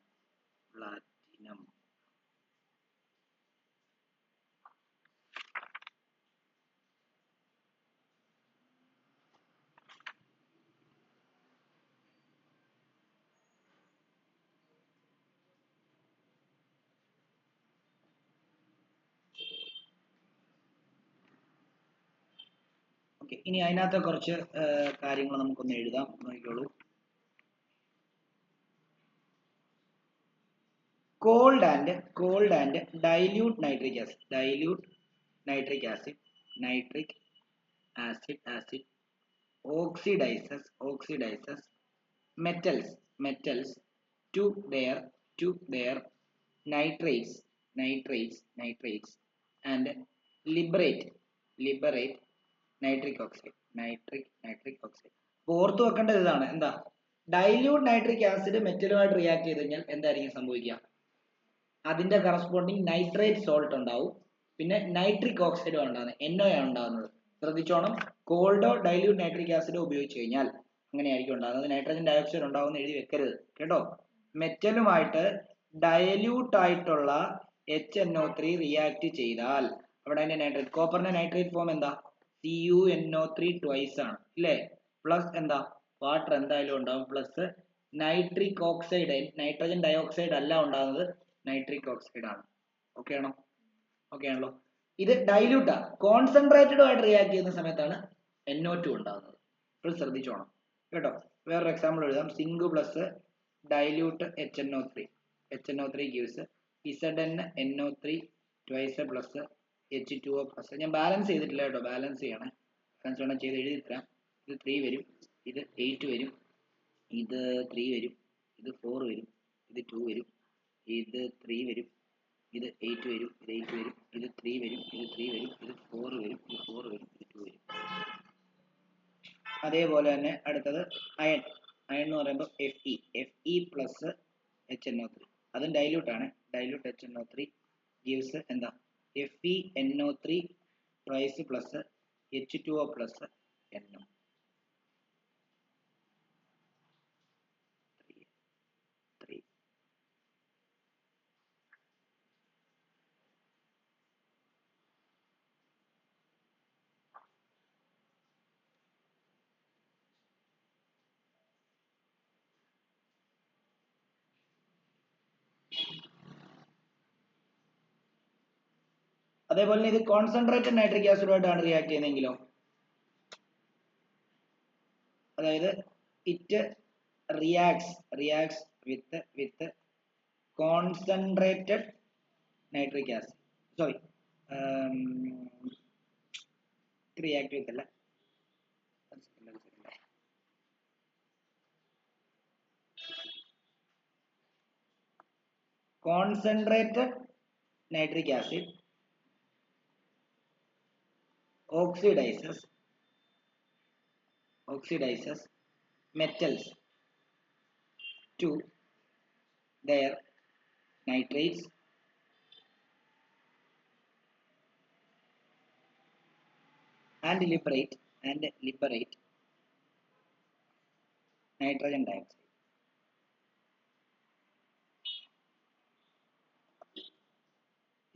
Okay, ഇനി അതിനകത്ത് കുറച്ച് കാര്യങ്ങൾ നമുക്കൊന്ന് എഴുതാം, നോക്കിക്കോളൂ. cold and dilute nitric acid, oxidizes metals to their nitrates and liberate nitric oxide. ഓർത്ത് വെക്കേണ്ടത് ഇതാണ്, എന്താ ഡൈല്യൂട്ട് നൈട്രിക് ആസിഡ് മെറ്റലുമായിട്ട് റിയാക്ട് ചെയ്ത് കഴിഞ്ഞാൽ എന്തായിരിക്കും സംഭവിക്കുക? അതിന്റെ കറസ്പോണ്ടിങ് നൈട്രേറ്റ് സോൾട്ട് ഉണ്ടാവും, പിന്നെ നൈട്രിക് ഓക്സൈഡും ഉണ്ടാകുന്നത്, NO ആണ് ഉണ്ടാകുന്നത്. ശ്രദ്ധിച്ചോണം, കോൾഡോ ഡൈല്യൂട്ട് നൈട്രിക് ആസിഡോ ഉപയോഗിച്ച് കഴിഞ്ഞാൽ അങ്ങനെയായിരിക്കും ഉണ്ടാകുന്നത്. നൈട്രജൻ ഡയോക്സൈഡ് ഉണ്ടാവുമെന്ന് എഴുതി വെക്കരുത് കേട്ടോ. മെറ്റലുമായിട്ട് ഡയല്യൂട്ട് ആയിട്ടുള്ള HNO3 റിയാക്ട് ചെയ്താൽ അവിടെ അതിന്റെ നൈട്രേറ്റ്, കോപ്പറിന്റെ നൈട്രേറ്റ് ഫോം എന്താ? CuNO3 ട്വൈസ് ആണ് ഇല്ലേ? പ്ലസ് എന്താ, വാട്ടർ എന്തായാലും ഉണ്ടാവും, plus nitric oxide, nitrogen dioxide അല്ല ഉണ്ടാകുന്നത്, നൈട്രിക് ഓക്സൈഡ് ആണ്. ഓക്കെ ആണോ? ഓക്കെ ആണല്ലോ. ഇത് ഡൈല്യൂട്ടാ, കോൺസെൻട്രേറ്റഡ് ആയിട്ട് റിയാക്ട് ചെയ്യുന്ന സമയത്താണ് NO2 ഉണ്ടാകുന്നത്. ഇപ്പോൾ ശ്രദ്ധിച്ചോണം കേട്ടോ. വേറൊരു എക്സാമ്പിൾ എഴുതാം. Zinc plus dilute HNO3 gives ZnNO3 twice plus H2O plus. ഞാൻ ബാലൻസ് ചെയ്തിട്ടില്ല കേട്ടോ, ബാലൻസ് ചെയ്യണേ, ബാലൻസ് വേണം ചെയ്ത് എഴുതി തരാം. ഇത് 3 വരും, ഇത് 8 വരും, ഇത് 3 വരും, ഇത് 4 വരും, ഇത് 2 വരും, ഇത് 3 വരും, ഇത് 8 വരും, ഇത് 8 വരും, ഇത് 3 വരും, ഇത് 3 വരും, ഇത് 4 വരും, ഇത് 4 വരും, ഇത് 2 വരും. അതേപോലെ തന്നെ അടുത്തത് അയൺ എന്ന് പറയുമ്പോൾ Fe പ്ലസ് HNO3, അതും ഡൈല്യൂട്ട് ആണ്. ഡൈല്യൂട്ട് HNO3 ഗീവ്സ് എന്താ, FeNO3 twice plus H2O plus NO. അതേപോലെ ഇത് കോൺസെൻട്രേറ്റഡ് നൈട്രിക് ആസിഡുമായിട്ടാണ് റിയാക്ട് ചെയ്യുന്നതെങ്കിലോ, അതായത് it reacts with concentrated nitric acid, sorry react with അല്ല, concentrated nitric acid oxidizes metals to their nitrates and liberate nitrogen dioxide.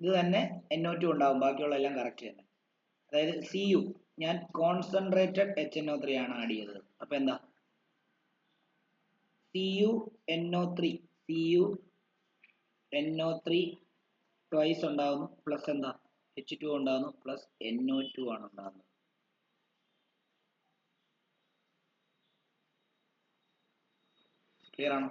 ഇത് തന്നെ NO2 ഉണ്ടാവും, ബാക്കിയുള്ള എല്ലാം correct തന്നെ. അതായത് Cu, ഞാൻ കോൺസെൻട്രേറ്റഡ് HNO3 ആണ് ആഡ് ചെയ്തത്, അപ്പൊ എന്താ CuNO3 ട്വൈസ് ഉണ്ടാവുന്നു, പ്ലസ് എന്താ H2 ഉണ്ടാവുന്നു, പ്ലസ് NO2 ആണ് ഉണ്ടാകുന്നത്. ക്ലിയർ ആണോ?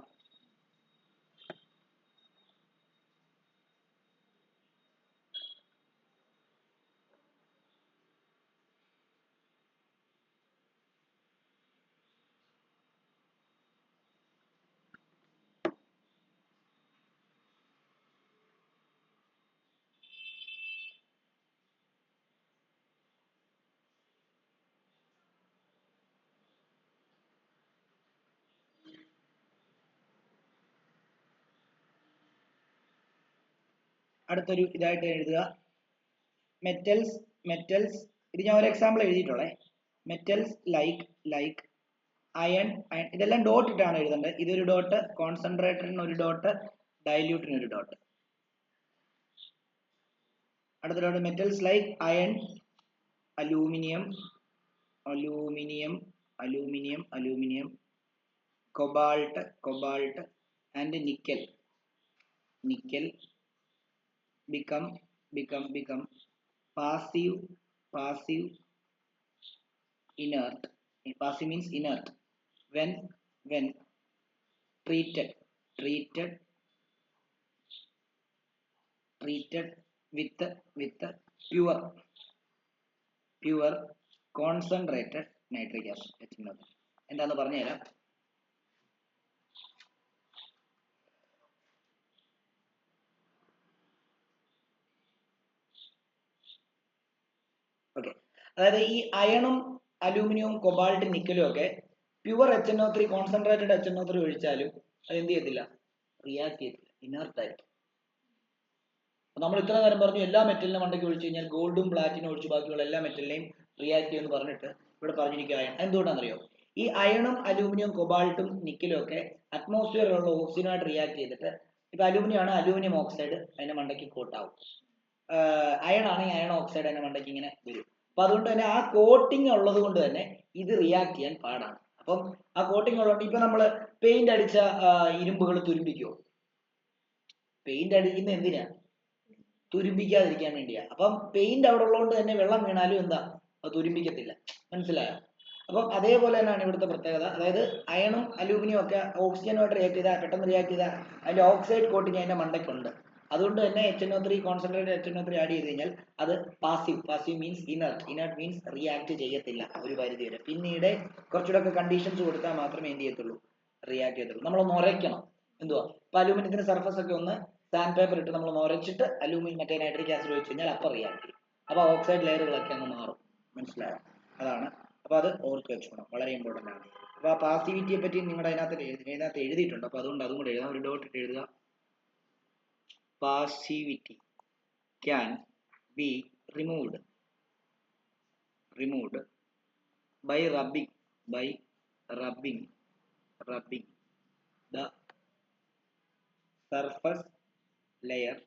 അടുത്തൊരു ഇതായിട്ട് എഴുതുക, മെറ്റൽസ് ഇത് ഞാൻ ഒരു എക്സാമ്പിൾ എഴുതിയിട്ടുള്ളേ. മെറ്റൽസ് ലൈക്ക് അയൺ ഇതെല്ലാം ഡോട്ട് ഇട്ടാണ് എഴുതേണ്ടത്. ഇതൊരു ഡോട്ട്, കോൺസെൻട്രേറ്ററിന് ഒരു ഡോട്ട്, ഡൈല്യൂട്ടിന് ഒരു ഡോട്ട്. അടുത്ത dot metals like iron, aluminium, aluminium, aluminium, aluminium, cobalt, cobalt and nickel, nickel become passive, passive, inert. Passive means inert when treated with pure concentrated nitric acid. എന്താന്ന് പറഞ്ഞുതരാം. Okay, അതായത് ഈ അയണും അലൂമിനിയവും കൊബാൾട്ടും നിക്കലും ഒക്കെ pure HNO3 concentrated HNO3 ഒഴിച്ചാലും അത് എന്ത് ചെയ്യത്തില്ല, react ചെയ്യത്തില്ല, inert ആയിരിക്കും. നമ്മൾ ഇത്ര നേരം പറഞ്ഞു എല്ലാ മെറ്റലിനും മണ്ടയ്ക്ക് ഒഴിച്ചു കഴിഞ്ഞാൽ ഗോൾഡും പ്ലാറ്റിനും ഒഴിച്ച് ബാക്കിയുള്ള എല്ലാ മെറ്റലിനെയും റിയാക്ട് ചെയ്യുമെന്ന് പറഞ്ഞിട്ട് ഇവിടെ പറഞ്ഞിരിക്കുക അയൺ. എന്തുകൊണ്ടാണെന്നറിയോ? ഈ അയണും അലൂമിനിയം കൊബാൾട്ടും നിക്കലും ഒക്കെ അറ്റ്മോസ്ഫിയറിലുള്ള ഓക്സിജനുമായിട്ട് റിയാക്ട് ചെയ്തിട്ട്, ഇപ്പൊ അലൂമിനിയം ആണ് അലൂമിനിയം ഓക്സൈഡ് അതിന്റെ മണ്ടയ്ക്ക് കോട്ടാവും, അയൺ ആണെങ്കിൽ അയൺ ഓക്സൈഡ് അതിന്റെ മണ്ടയ്ക്ക് ഇങ്ങനെ വരും. അപ്പൊ അതുകൊണ്ട് തന്നെ ആ കോട്ടിങ് ഉള്ളത് കൊണ്ട് തന്നെ ഇത് റിയാക്ട് ചെയ്യാൻ പാടാണ്. അപ്പം ആ കോട്ടിങ് ഉള്ളതുകൊണ്ട് ഇപ്പൊ നമ്മള് പെയിന്റ് അടിച്ച ഇരുമ്പുകൾ തുരുമ്പിക്കുമോ? പെയിന്റ് അടിക്കുന്ന എന്തിനാ? തുരുമ്പിക്കാതിരിക്കാൻ വേണ്ടിയാ. അപ്പം പെയിന്റ് അവിടെ ഉള്ളതുകൊണ്ട് തന്നെ വെള്ളം വീണാലും എന്താ, അത് തുരുമ്പിക്കത്തില്ല. മനസ്സിലായോ? അപ്പം അതേപോലെ തന്നെയാണ് ഇവിടുത്തെ പ്രത്യേകത. അതായത് അയണും അലൂമിനിയം ഒക്കെ ഓക്സിജനുമായിട്ട് റിയാക്ട് ചെയ്താൽ, പെട്ടെന്ന് റിയാക്ട് ചെയ്താൽ അതിന്റെ ഓക്സൈഡ് കോട്ടിങ് അതിന്റെ മണ്ടയ്ക്കുണ്ട്. അതുകൊണ്ട് തന്നെ HNO3 കോൺസെൻട്രേറ്റഡ് HNO3 ആഡ് ചെയ്ത് കഴിഞ്ഞാൽ അത് passive, passive means inert, inert means react ചെയ്യത്തില്ല ഒരു പരിധി വരെ. പിന്നീട് കുറച്ചുകൂടെ ഒക്കെ കണ്ടീഷൻസ് കൊടുത്താൽ മാത്രമേ എന്ത് ചെയ്യത്തുള്ളൂ, റിയാക്ട് ചെയ്യത്തുള്ളൂ. നമ്മൾ നൊരയ്ക്കണം. എന്തുവാ, ഇപ്പൊ അലൂമിനിയത്തിന്റെ സർഫസ് ഒക്കെ ഒന്ന് സാൻഡ് പേപ്പർ ഇട്ട് നമ്മൾ നൊരച്ചിട്ട് അലൂമിനിയം മറ്റേ നൈട്രിക് ആസിഡ് ഒഴിച്ച് കഴിഞ്ഞാൽ അപ്പം റിയാക്ട് ചെയ്യും. അപ്പൊ ഓക്സൈഡ് ലെയറുകളൊക്കെ അങ്ങ് മാറും. മനസ്സിലായോ? അതാണ്. അപ്പൊ അത് ഓർത്ത് വെച്ചോണം, വളരെ ഇമ്പോർട്ടന്റ് ആണ്. അപ്പൊ ആ പാസിവിറ്റിയെ പറ്റി നിങ്ങളുടെ അതിനകത്ത് എഴുതിയിട്ടുണ്ട്. അപ്പൊ അതുകൊണ്ട് അതും കൂടെ എഴുതാം. ഒരു ഡോട്ട് ഇട്ട് എഴുതുക. Passivity can be removed by rubbing the surface layer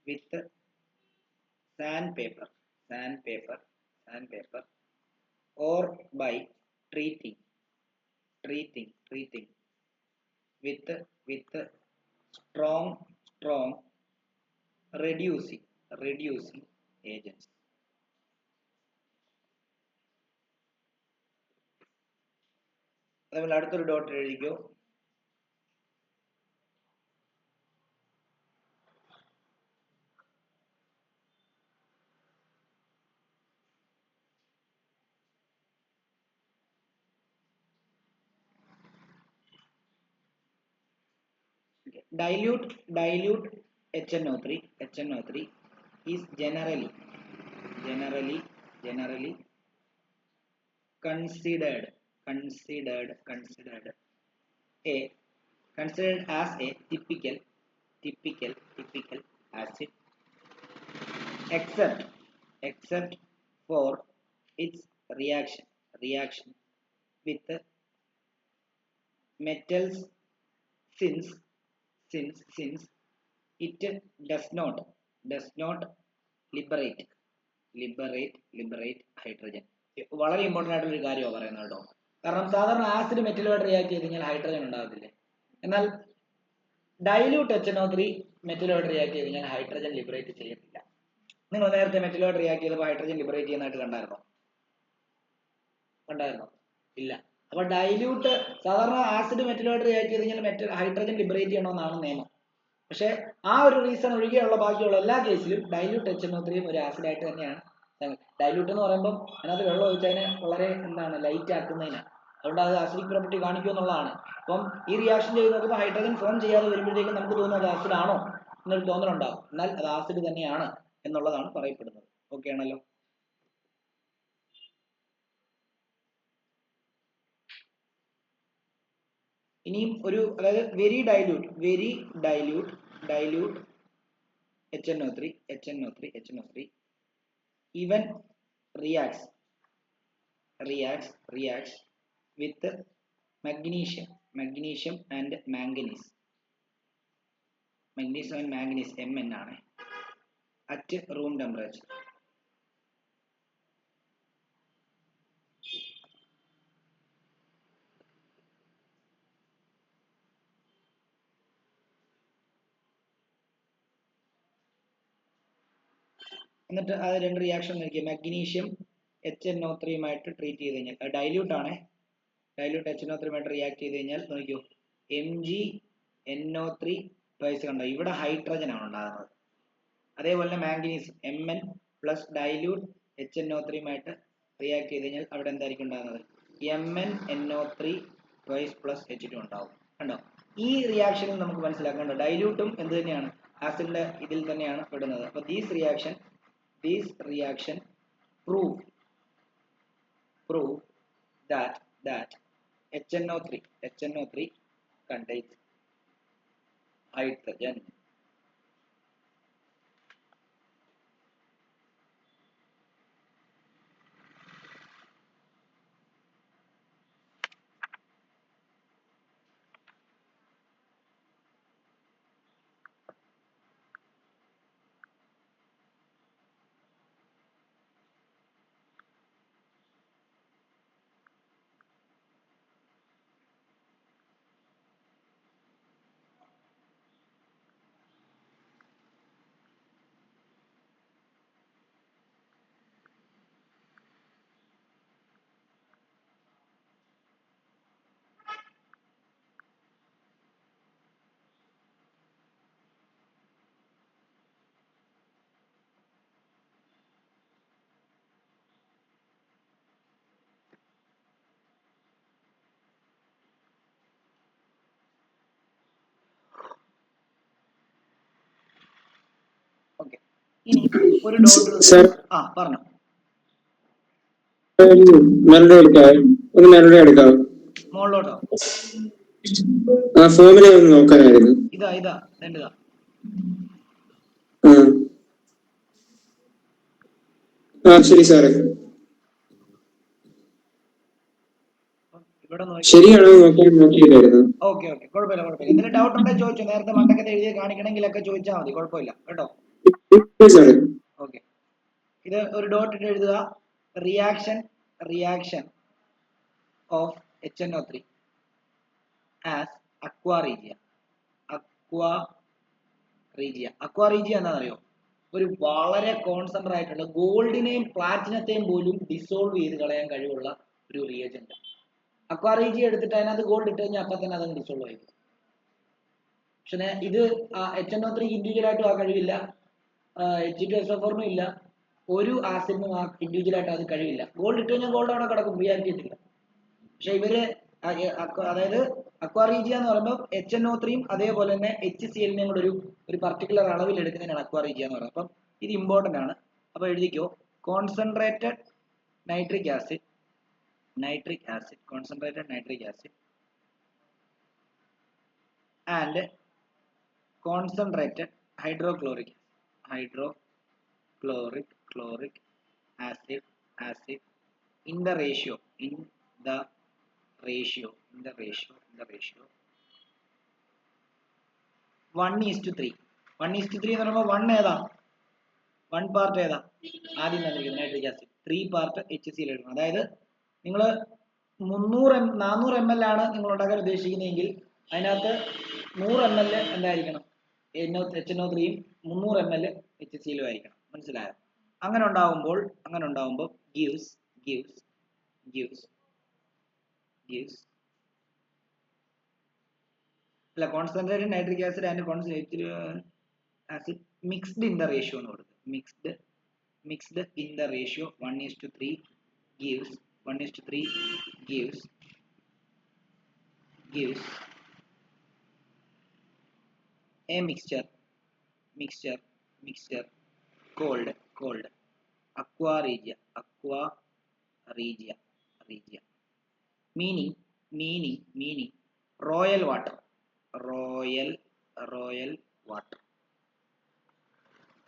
with sandpaper or by treating with strong reducing agents. അതേപോലെ അടുത്തൊരു ഡോട്ട് എഴുതിക്കോ. Dilute HNO3 is generally considered as a typical acid, except for its reaction with metals, since it does not liberate hydrogen. വളരെ important ആയിട്ടുള്ള ഒരു കാര്യമാണ് പറയുന്നത് കേട്ടോ. കാരണം സാധാരണ ആസിഡ് മെറ്റലുമായിട്ട് റിയാക്ട് ചെയ്ത് കഴിഞ്ഞാൽ ഹൈഡ്രജൻ ഉണ്ടാകത്തില്ലേ. എന്നാൽ ഡൈല്യൂട്ട് HNO3 മെറ്റലുമായിട്ട് റിയാക്ട് ചെയ്ത് കഴിഞ്ഞാൽ ഹൈഡ്രജൻ ലിബറേറ്റ് ചെയ്യത്തില്ല. നിങ്ങൾ നേരത്തെ മെറ്റലുമായിട്ട് റിയാക്ട് ചെയ്തപ്പോൾ ഹൈഡ്രജൻ ലിബറേറ്റ് ചെയ്യുന്നതായിട്ട് കണ്ടായിരുന്നോ? ഇല്ല. അപ്പൊ ഡൈല്യൂട്ട് സാധാരണ ആസിഡ് മെറ്റലുമായിട്ട് റിയാക്ട് ചെയ്ത് കഴിഞ്ഞാൽ ഹൈഡ്രജൻ ലിബറേറ്റ് ചെയ്യണമെന്നാണ് നിയമം. പക്ഷെ ആ ഒരു റീസൺ ഒഴികെയുള്ള ബാക്കിയുള്ള എല്ലാ കേസിലും ഡൈല്യൂട്ട് HNO3 ഒരു ആസിഡായിട്ട് തന്നെയാണ്. ഡൈല്യൂട്ട് എന്ന് പറയുമ്പോൾ അതിനകത്ത് വെള്ളം ഒഴിച്ചതിനെ വളരെ ലൈറ്റ് ആക്കുന്നതിനാണ്. അതുകൊണ്ട് അത് ആസിഡിക് പ്രോപ്പർട്ടി കാണിക്കും എന്നുള്ളതാണ്. അപ്പം ഈ റിയാക്ഷൻ ചെയ്ത് നോക്കുമ്പോൾ ഹൈഡ്രജൻ ഫോം ചെയ്യാതെ വരുമ്പോഴത്തേക്കും നമുക്ക് തോന്നുന്നത് അത് ആസിഡ് ആണോ എന്നൊരു തോന്നലുണ്ടാകും. എന്നാൽ അത് ആസിഡ് തന്നെയാണ് എന്നുള്ളതാണ് പറയപ്പെടുന്നത്. ഓക്കെ ആണല്ലോ? ഇനിയും ഒരു, അതായത് very dilute HNO3 even reacts reacts with magnesium and manganese. Magnesium and manganese Mn ആണ് at room temperature. എന്നിട്ട് അത് രണ്ട് റിയാക്ഷൻ നോക്കിയാൽ മാഗ്നീഷ്യം HNO3 ട്രീറ്റ് ചെയ്ത് കഴിഞ്ഞാൽ അത് ഡൈല്യൂട്ട് ആണ്. ഡൈല്യൂട്ട് HNO3 റിയാക്ട് ചെയ്ത് കഴിഞ്ഞാൽ നോക്കിയോ MgNO3 ട്വൈസ് കണ്ടോ, ഇവിടെ ഹൈഡ്രജൻ ആണ് ഉണ്ടാകുന്നത്. അതേപോലെ തന്നെ manganese Mn plus dilute HNO3 react ചെയ്ത് കഴിഞ്ഞാൽ അവിടെ എന്തായിരിക്കും ഉണ്ടാകുന്നത്, MnNO3 ട്വൈസ് പ്ലസ് H2 ഉണ്ടാവും. കണ്ടോ, ഈ റിയാക്ഷനിൽ നമുക്ക് മനസ്സിലാക്കണ്ടോ ഡൈല്യൂട്ടും എന്ത് തന്നെയാണ്, ആസിഡിന്റെ ഇതിൽ തന്നെയാണ് പെടുന്നത്. അപ്പോൾ these reaction prove that HNO3 contains hydrogen. Okay, ഇനി ഒരു ഡോട്ട് പറഞ്ഞു. മെലഡി എടുക്കാം. മുകളിലോട്ടോ ആ ഫോമിലെ ഒന്ന് നോക്കാനായിരുന്നു. ഇതാ ശരി സാറേ, ഇവിടെ ശരിയാണോ നോക്കിയിട്ടായിരുന്നു. ഓക്കെ, കുഴപ്പമില്ല. എന്തെങ്കിലും ഡൗട്ട് ഉണ്ടെങ്കിൽ ചോദിച്ചോ, നേരത്തെ മണ്ടക്കത്തെ എഴുതി കാണിക്കണമെങ്കിലൊക്കെ ചോദിച്ചാൽ മതി, കുഴപ്പമില്ല കേട്ടോ. ഓക്കെ, ഇത് ഒരു ഡോട്ട് ഇട്ട് എഴുതുക. Reaction of HNO3 as aqua regia. എന്താണെന്നറിയോ, ഒരു വളരെ കോൺസെൻട്രേറ്റ് ആയിട്ടുള്ള ഗോൾഡിനെയും പ്ലാറ്റിനത്തെയും പോലും ഡിസോൾവ് ചെയ്ത് കളയാൻ കഴിവുള്ള ഒരു റിയേജന്റ്. aqua regia എടുത്തിട്ട് അതിനകത്ത് ഗോൾഡ് ഇട്ട് കഴിഞ്ഞാൽ അപ്പം തന്നെ അതങ്ങ് ഡിസോൾവ് ആയിരിക്കും. പക്ഷേ ഇത് HNO3 ഇൻഡിവിജ്വൽ ആയിട്ടും ആ കഴിവില്ല, H2SO4 ഇല്ല, ഒരു ആസിഡിനും ആ ഇൻഡിവിജ്വൽ ആയിട്ട് അത് കഴിവില്ല. ഗോൾഡ് ഇട്ട് കഴിഞ്ഞാൽ ഗോൾഡ് അവിടെ കിടക്കും, റിയാക്ട് ചെയ്തില്ല. പക്ഷെ ഇവര് അതായത് aqua regia എന്ന് പറയുമ്പോൾ HNO3 അതേപോലെ തന്നെ HCl കൂടെ ഒരു പർട്ടിക്കുലർ അളവിൽ എടുക്കുന്നതിനാണ് aqua regia എന്ന് പറയുന്നത്. അപ്പം ഇത് ഇമ്പോർട്ടന്റ് ആണ്. അപ്പൊ എഴുതിക്കോ, concentrated nitric acid and concentrated hydrochloric acid in the ratio 1:3. 1:3 എന്ന് പറയുമ്പോൾ 1 ഏതാ, 1 പാർട്ട് ഏതാ, ആദ്യം തന്നിരിക്കുന്നത് നൈട്രിക് ആസിഡ്, 3 പാർട്ട് HCl എടുക്കണം. അതായത് നിങ്ങൾ 400 ml ആണ് നിങ്ങൾ ഉണ്ടാക്കാൻ ഉദ്ദേശിക്കുന്നതെങ്കിൽ അതിനകത്ത് 100 ml എന്തായിരിക്കണം, HNO3 300 ml HCl ആയിരിക്കണം. മനസ്സിലായോ? അങ്ങനെ ഉണ്ടാവുമ്പോൾ gives concentrated nitric acid and concentrated acid mixed in the ratio എന്ന് കൊടുക്കും. mixed in the ratio 1:3 gives a mixture called aqua regia, meaning royal water.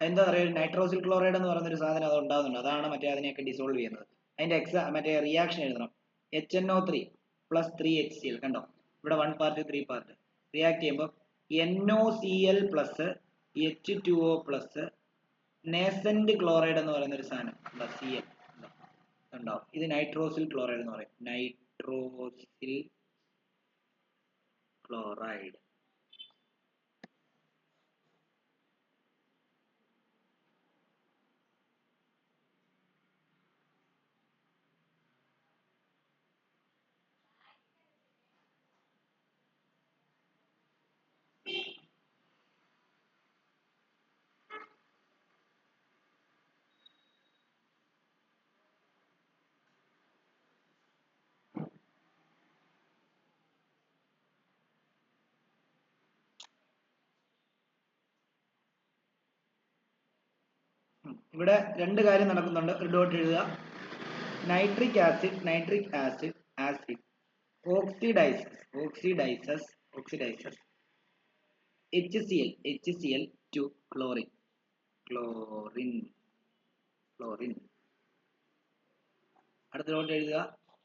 എന്താ പറയുക, നൈട്രോസിൽ ക്ലോറൈഡ് എന്ന് പറയുന്ന ഒരു സാധനം അത് ഉണ്ടാകുന്നുണ്ട്, അതാണ് മറ്റേ അതിനെയൊക്കെ ഡിസോൾവ് ചെയ്യുന്നത്. അതിന്റെ മറ്റേ റിയാക്ഷൻ എഴുതണം. HNO3 പ്ലസ് 3HCl കണ്ടോ, ഇവിടെ 1 പാർട്ട് 3 പാർട്ട് റിയാക്ട് ചെയ്യുമ്പോൾ NOCl plus H2O plus nascent chloride എന്ന് പറയുന്ന ഒരു സാധനം Cl ഉണ്ടാവും. ഇത് നൈട്രോസിൽ ക്ലോറൈഡ് എന്ന് പറയും. Nitrosyl chloride. ഇവിടെ രണ്ട് കാര്യം നടക്കുന്നുണ്ട്. ഒരു ഡോട്ട് എഴുതുക. Nitric acid oxidises HCl to chlorine. അടുത്ത ഡോട്ട് എഴുതുക.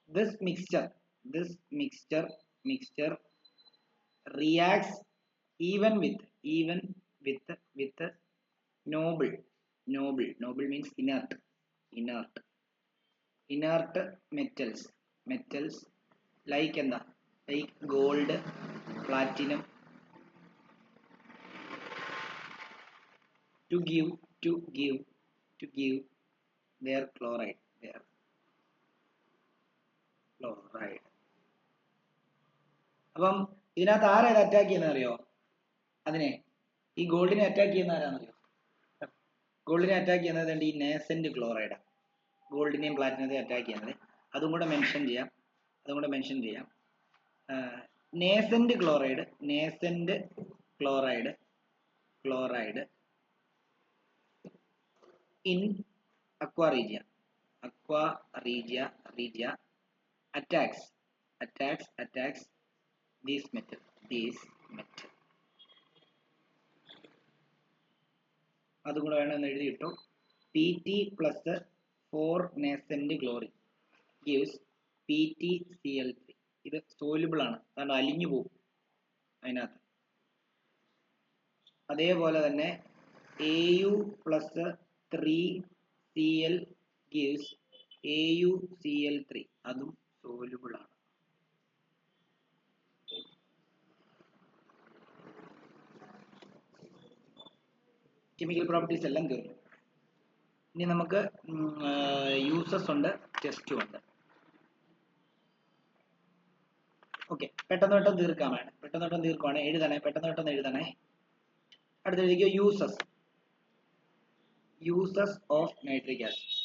This mixture reacts even with noble means inert metals like gold, platinum to give their chloride. അപ്പം ഇതിനകത്ത് ആരാണ് അറ്റാക്ക് ചെയ്യുന്നത് അറിയോ? അതിനെ ഈ ഗോൾഡിനെ അറ്റാക്ക് ചെയ്യുന്ന ആരാണെന്നറിയോ? ഗോൾഡിനെ അറ്റാക്ക് ചെയ്യുന്നത് ഈ നേസന്റ് ക്ലോറൈഡാണ്. ഗോൾഡിനെയും പ്ലാറ്റിനത്തെയും അറ്റാക്ക് ചെയ്യുന്നത്. അതും കൂടെ മെൻഷൻ ചെയ്യാം. Nascent chloride in aqua regia attacks this metal. അതും കൂടെ വേണമെന്ന് എഴുതിയിട്ടു. PT plus 4 nascent chlorine gives PtCl3. ഇത് സോലുബിൾ ആണ്, കാരണം അലിഞ്ഞു പോകും അതിനകത്ത്. അതേപോലെ തന്നെ AU plus 3Cl gives AuCl3. അതും സോലുബിൾ ആണ്. കെമിക്കൽ പ്രോപ്പർട്ടീസ് എല്ലാം തീർന്നു. ഇനി നമുക്ക് യൂസസ് ഉണ്ട്, ടെസ്റ്റും ഉണ്ട്. ഓക്കെ, പെട്ടെന്ന് തീർക്കുവാണ്. എഴുതണേ, പെട്ടെന്ന് എഴുതണേ. അടുത്ത എഴുതിക്കോ. Uses of nitric acid.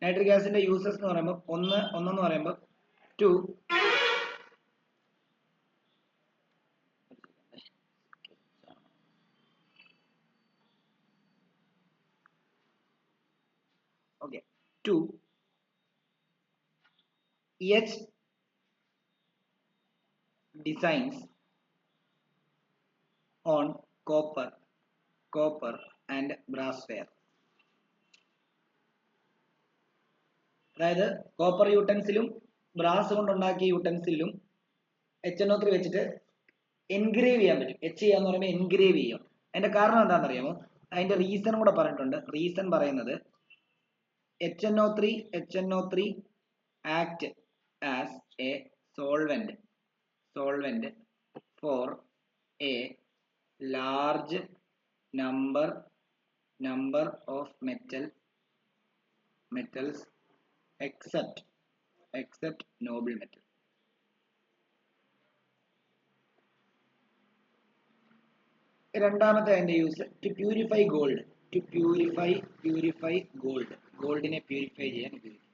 Nitric ആസിഡിന്റെ യൂസസ് എന്ന് പറയുമ്പോൾ ഒന്നെന്ന് പറയുമ്പോൾ 2 H designs on copper and brassware. അതായത് കോപ്പർ യൂട്ടൻസിലും ബ്രാസ് കൊണ്ടുണ്ടാക്കിയ യൂട്ടൻസിലും HNO3 വെച്ചിട്ട് എൻഗ്രേവ് ചെയ്യാൻ പറ്റും. ചെയ്യാന്ന് പറയുമ്പോൾ എൻഗ്രേവ് ചെയ്യും. അതിന്റെ കാരണം എന്താണെന്നറിയാമോ? അതിന്റെ റീസൺ കൂടെ പറഞ്ഞിട്ടുണ്ട്. റീസൺ പറയുന്നത് HNO3 act as a solvent for a large number of metals except noble metal. രണ്ടാമത്തെ അതിന്റെ യൂസ് ടു പ്യൂരിഫൈ ഗോൾഡ്. ഗോൾഡിനെ പ്യൂരിഫൈ ചെയ്യാൻ ഉപയോഗിക്കും.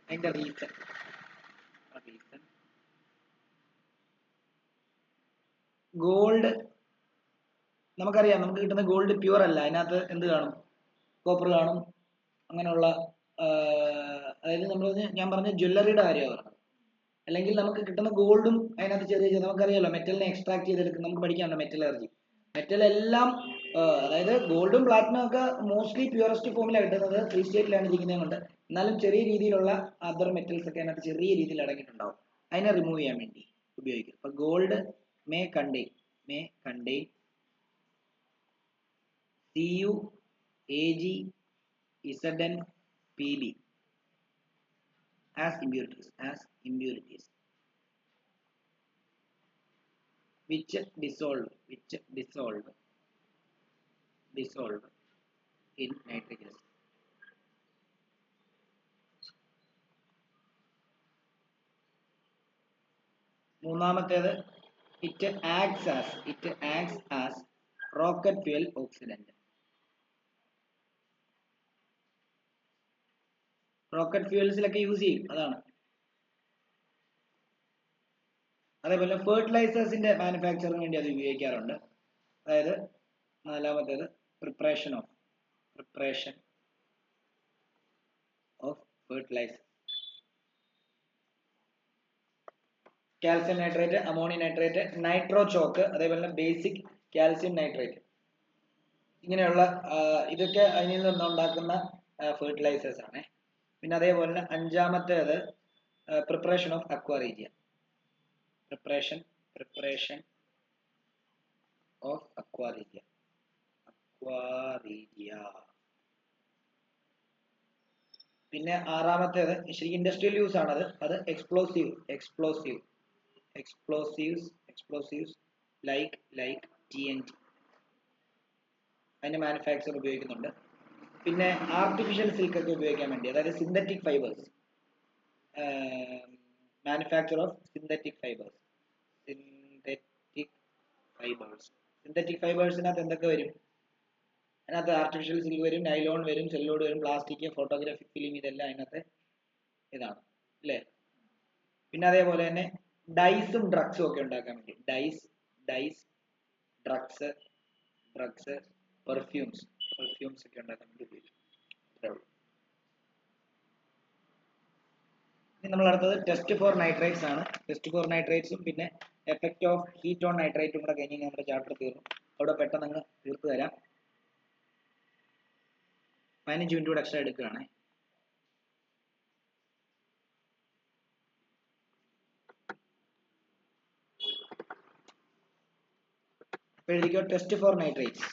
അതിന്റെ റീസൺ ഗോൾഡ് നമുക്കറിയാം, നമുക്ക് കിട്ടുന്ന ഗോൾഡ് പ്യൂർ അല്ല. അതിനകത്ത് എന്ത് കാണും? കോപ്പർ കാണും. അങ്ങനെയുള്ള അതായത് ഞാൻ പറഞ്ഞ ജ്വല്ലറിയുടെ കാര്യമാണ് പറഞ്ഞത്. അല്ലെങ്കിൽ നമുക്ക് കിട്ടുന്ന ഗോൾഡും അതിനകത്ത് ചെറിയ നമുക്കറിയാലോ, മെറ്റലിനെ എക്സ്ട്രാക്ട് ചെയ്തെടുക്കും. നമുക്ക് പഠിക്കാമല്ലോ മെറ്റലർജി. മെറ്റൽ എല്ലാം അതായത് ഗോൾഡും പ്ലാറ്റിനം ഒക്കെ മോസ്റ്റ്ലി പ്യൂറസ്റ്റ് ഫോമിലാണ് കിട്ടുന്നത്, ഫ്രീ സ്റ്റേറ്റിലാണ് ഇരിക്കുന്നത് കൊണ്ട്. എന്നാലും ചെറിയ രീതിയിലുള്ള അതർ മെറ്റൽസ് ഒക്കെ അതിനകത്ത് ചെറിയ രീതിയിൽ അടങ്ങിയിട്ടുണ്ടാവും. അതിനെ റിമൂവ് ചെയ്യാൻ വേണ്ടി ഉപയോഗിക്കും. അപ്പൊ gold may contain Cu, Ag, Zn, Pb as impurities which dissolve in nitric acid. മൂന്നാമത്തേത് it acts as rocket fuel oxidant. Rocket ഫ്യൂൽസിലൊക്കെ യൂസ് ചെയ്യും, അതാണ്. അതേപോലെ ഫെർട്ടിലൈസേഴ്സിന്റെ മാനുഫാക്ചറിന് വേണ്ടി അത് ഉപയോഗിക്കാറുണ്ട്. അതായത് നാലാമത്തേത് preparation of fertiliser. Calcium nitrate, ammonium nitrate, nitro chalk, അതേപോലെ ബേസിക് കാൽസ്യം നൈട്രേറ്റ്, ഇങ്ങനെയുള്ള ഇതൊക്കെ അതിൽ നിന്നുണ്ടാക്കുന്ന ഫെർട്ടിലൈസേഴ്സ് ആണ്. പിന്നെ അതേപോലെ തന്നെ അഞ്ചാമത്തേത് preparation of aqua regia. Preparation of aqua regia. പിന്നെ ആറാമത്തേത് ശരിക്കും ഇൻഡസ്ട്രിയൽ യൂസ് ആണത്. അത് എക്സ്പ്ലോസീവ്സ് ലൈക്ക് TNT, അതിന്റെ മാനുഫാക്ചർ ഉപയോഗിക്കുന്നുണ്ട്. പിന്നെ ആർട്ടിഫിഷ്യൽ സിൽക്ക് ഒക്കെ ഉപയോഗിക്കാൻ വേണ്ടി, അതായത് synthetic fibres, manufacture of synthetic ഫൈബേഴ്സിനകത്ത് എന്തൊക്കെ വരും? അതിനകത്ത് ആർട്ടിഫിഷ്യൽ സിൽക്ക് വരും, നൈലോൺ വരും, സെല്ലോഡ് വരും, പ്ലാസ്റ്റിക്, ഫോട്ടോഗ്രാഫിക് ഫിലിം, ഇതെല്ലാം അതിനകത്ത് ഇതാണ് അല്ലേ. പിന്നെ അതേപോലെ തന്നെ ഡൈസും ഡ്രഗ്സും ഒക്കെ ഉണ്ടാക്കാൻ വേണ്ടി, ഡ്രഗ്സ് പെർഫ്യൂംസ് ഒക്കെ ഉണ്ടാക്കാൻ വേണ്ടി ഉപയോഗിക്കും. ഇനി നമ്മൾ അടുത്തത് ടെസ്റ്റ് ഫോർ നൈട്രേറ്റ്സ് ആണ്. ടെസ്റ്റ് ഫോർ നൈട്രേറ്റ്സും പിന്നെ എഫക്ട് ഓഫ് ഹീറ്റ് ഓൺ നൈട്രേറ്റും കൂടെ കഴിഞ്ഞ് നമ്മുടെ ചാപ്റ്റർ തീർന്നു. അവിടെ പെട്ടെന്ന് അങ്ങ് തീർത്തു തരാം. 15 മിനിറ്റ് കൂടെ എക്സ്ട്രാ എടുക്കുകയാണ്. അപ്പോൾ എഴുതിക്കോ ടെസ്റ്റ് ഫോർ നൈട്രേറ്റ്സ്.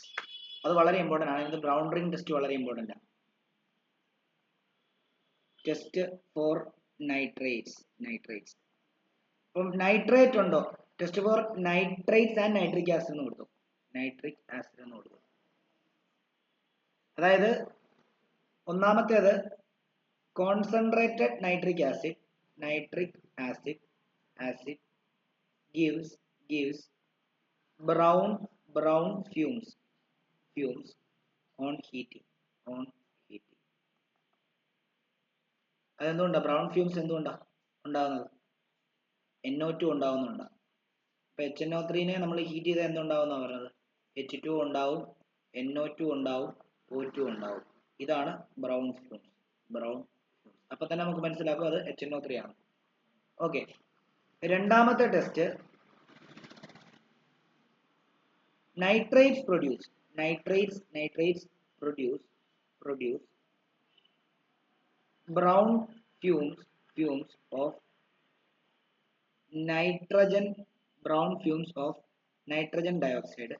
അത് വളരെ ഇമ്പോർട്ടൻ്റ് ആണ്. ഇത് ബ്രൗൺ റിംഗ് ടെസ്റ്റ് വളരെ ഇമ്പോർട്ടൻ്റ് ആണ്. Test for nitrates. അപ്പം നൈട്രേറ്റ് ഉണ്ടോ? Test for nitrates and nitric acid എന്ന് കൊടുത്തു. അതായത് ഒന്നാമത്തേത് concentrated nitric acid gives brown fumes on heating. അതെന്തുകൊണ്ടാ ബ്രൗൺ ഫ്യൂംസ് എന്തുകൊണ്ടാ ഉണ്ടാകുന്നത്? NO2 ഉണ്ടാവുന്നുണ്ടാ. ഇപ്പൊ HNO3 നമ്മൾ ഹീറ്റ് ചെയ്താൽ എന്തുണ്ടാവുന്ന പറഞ്ഞത്? H2 ഉണ്ടാവും, NO2 ഉണ്ടാവും, O2 ഉണ്ടാവും. ഇതാണ് ബ്രൗൺ ഫ്യൂംസ്. അപ്പൊ തന്നെ നമുക്ക് മനസ്സിലാക്കും അത് HNO3 ആണ്. ഓക്കെ, രണ്ടാമത്തെ test nitrates produce brown fumes of nitrogen dioxide.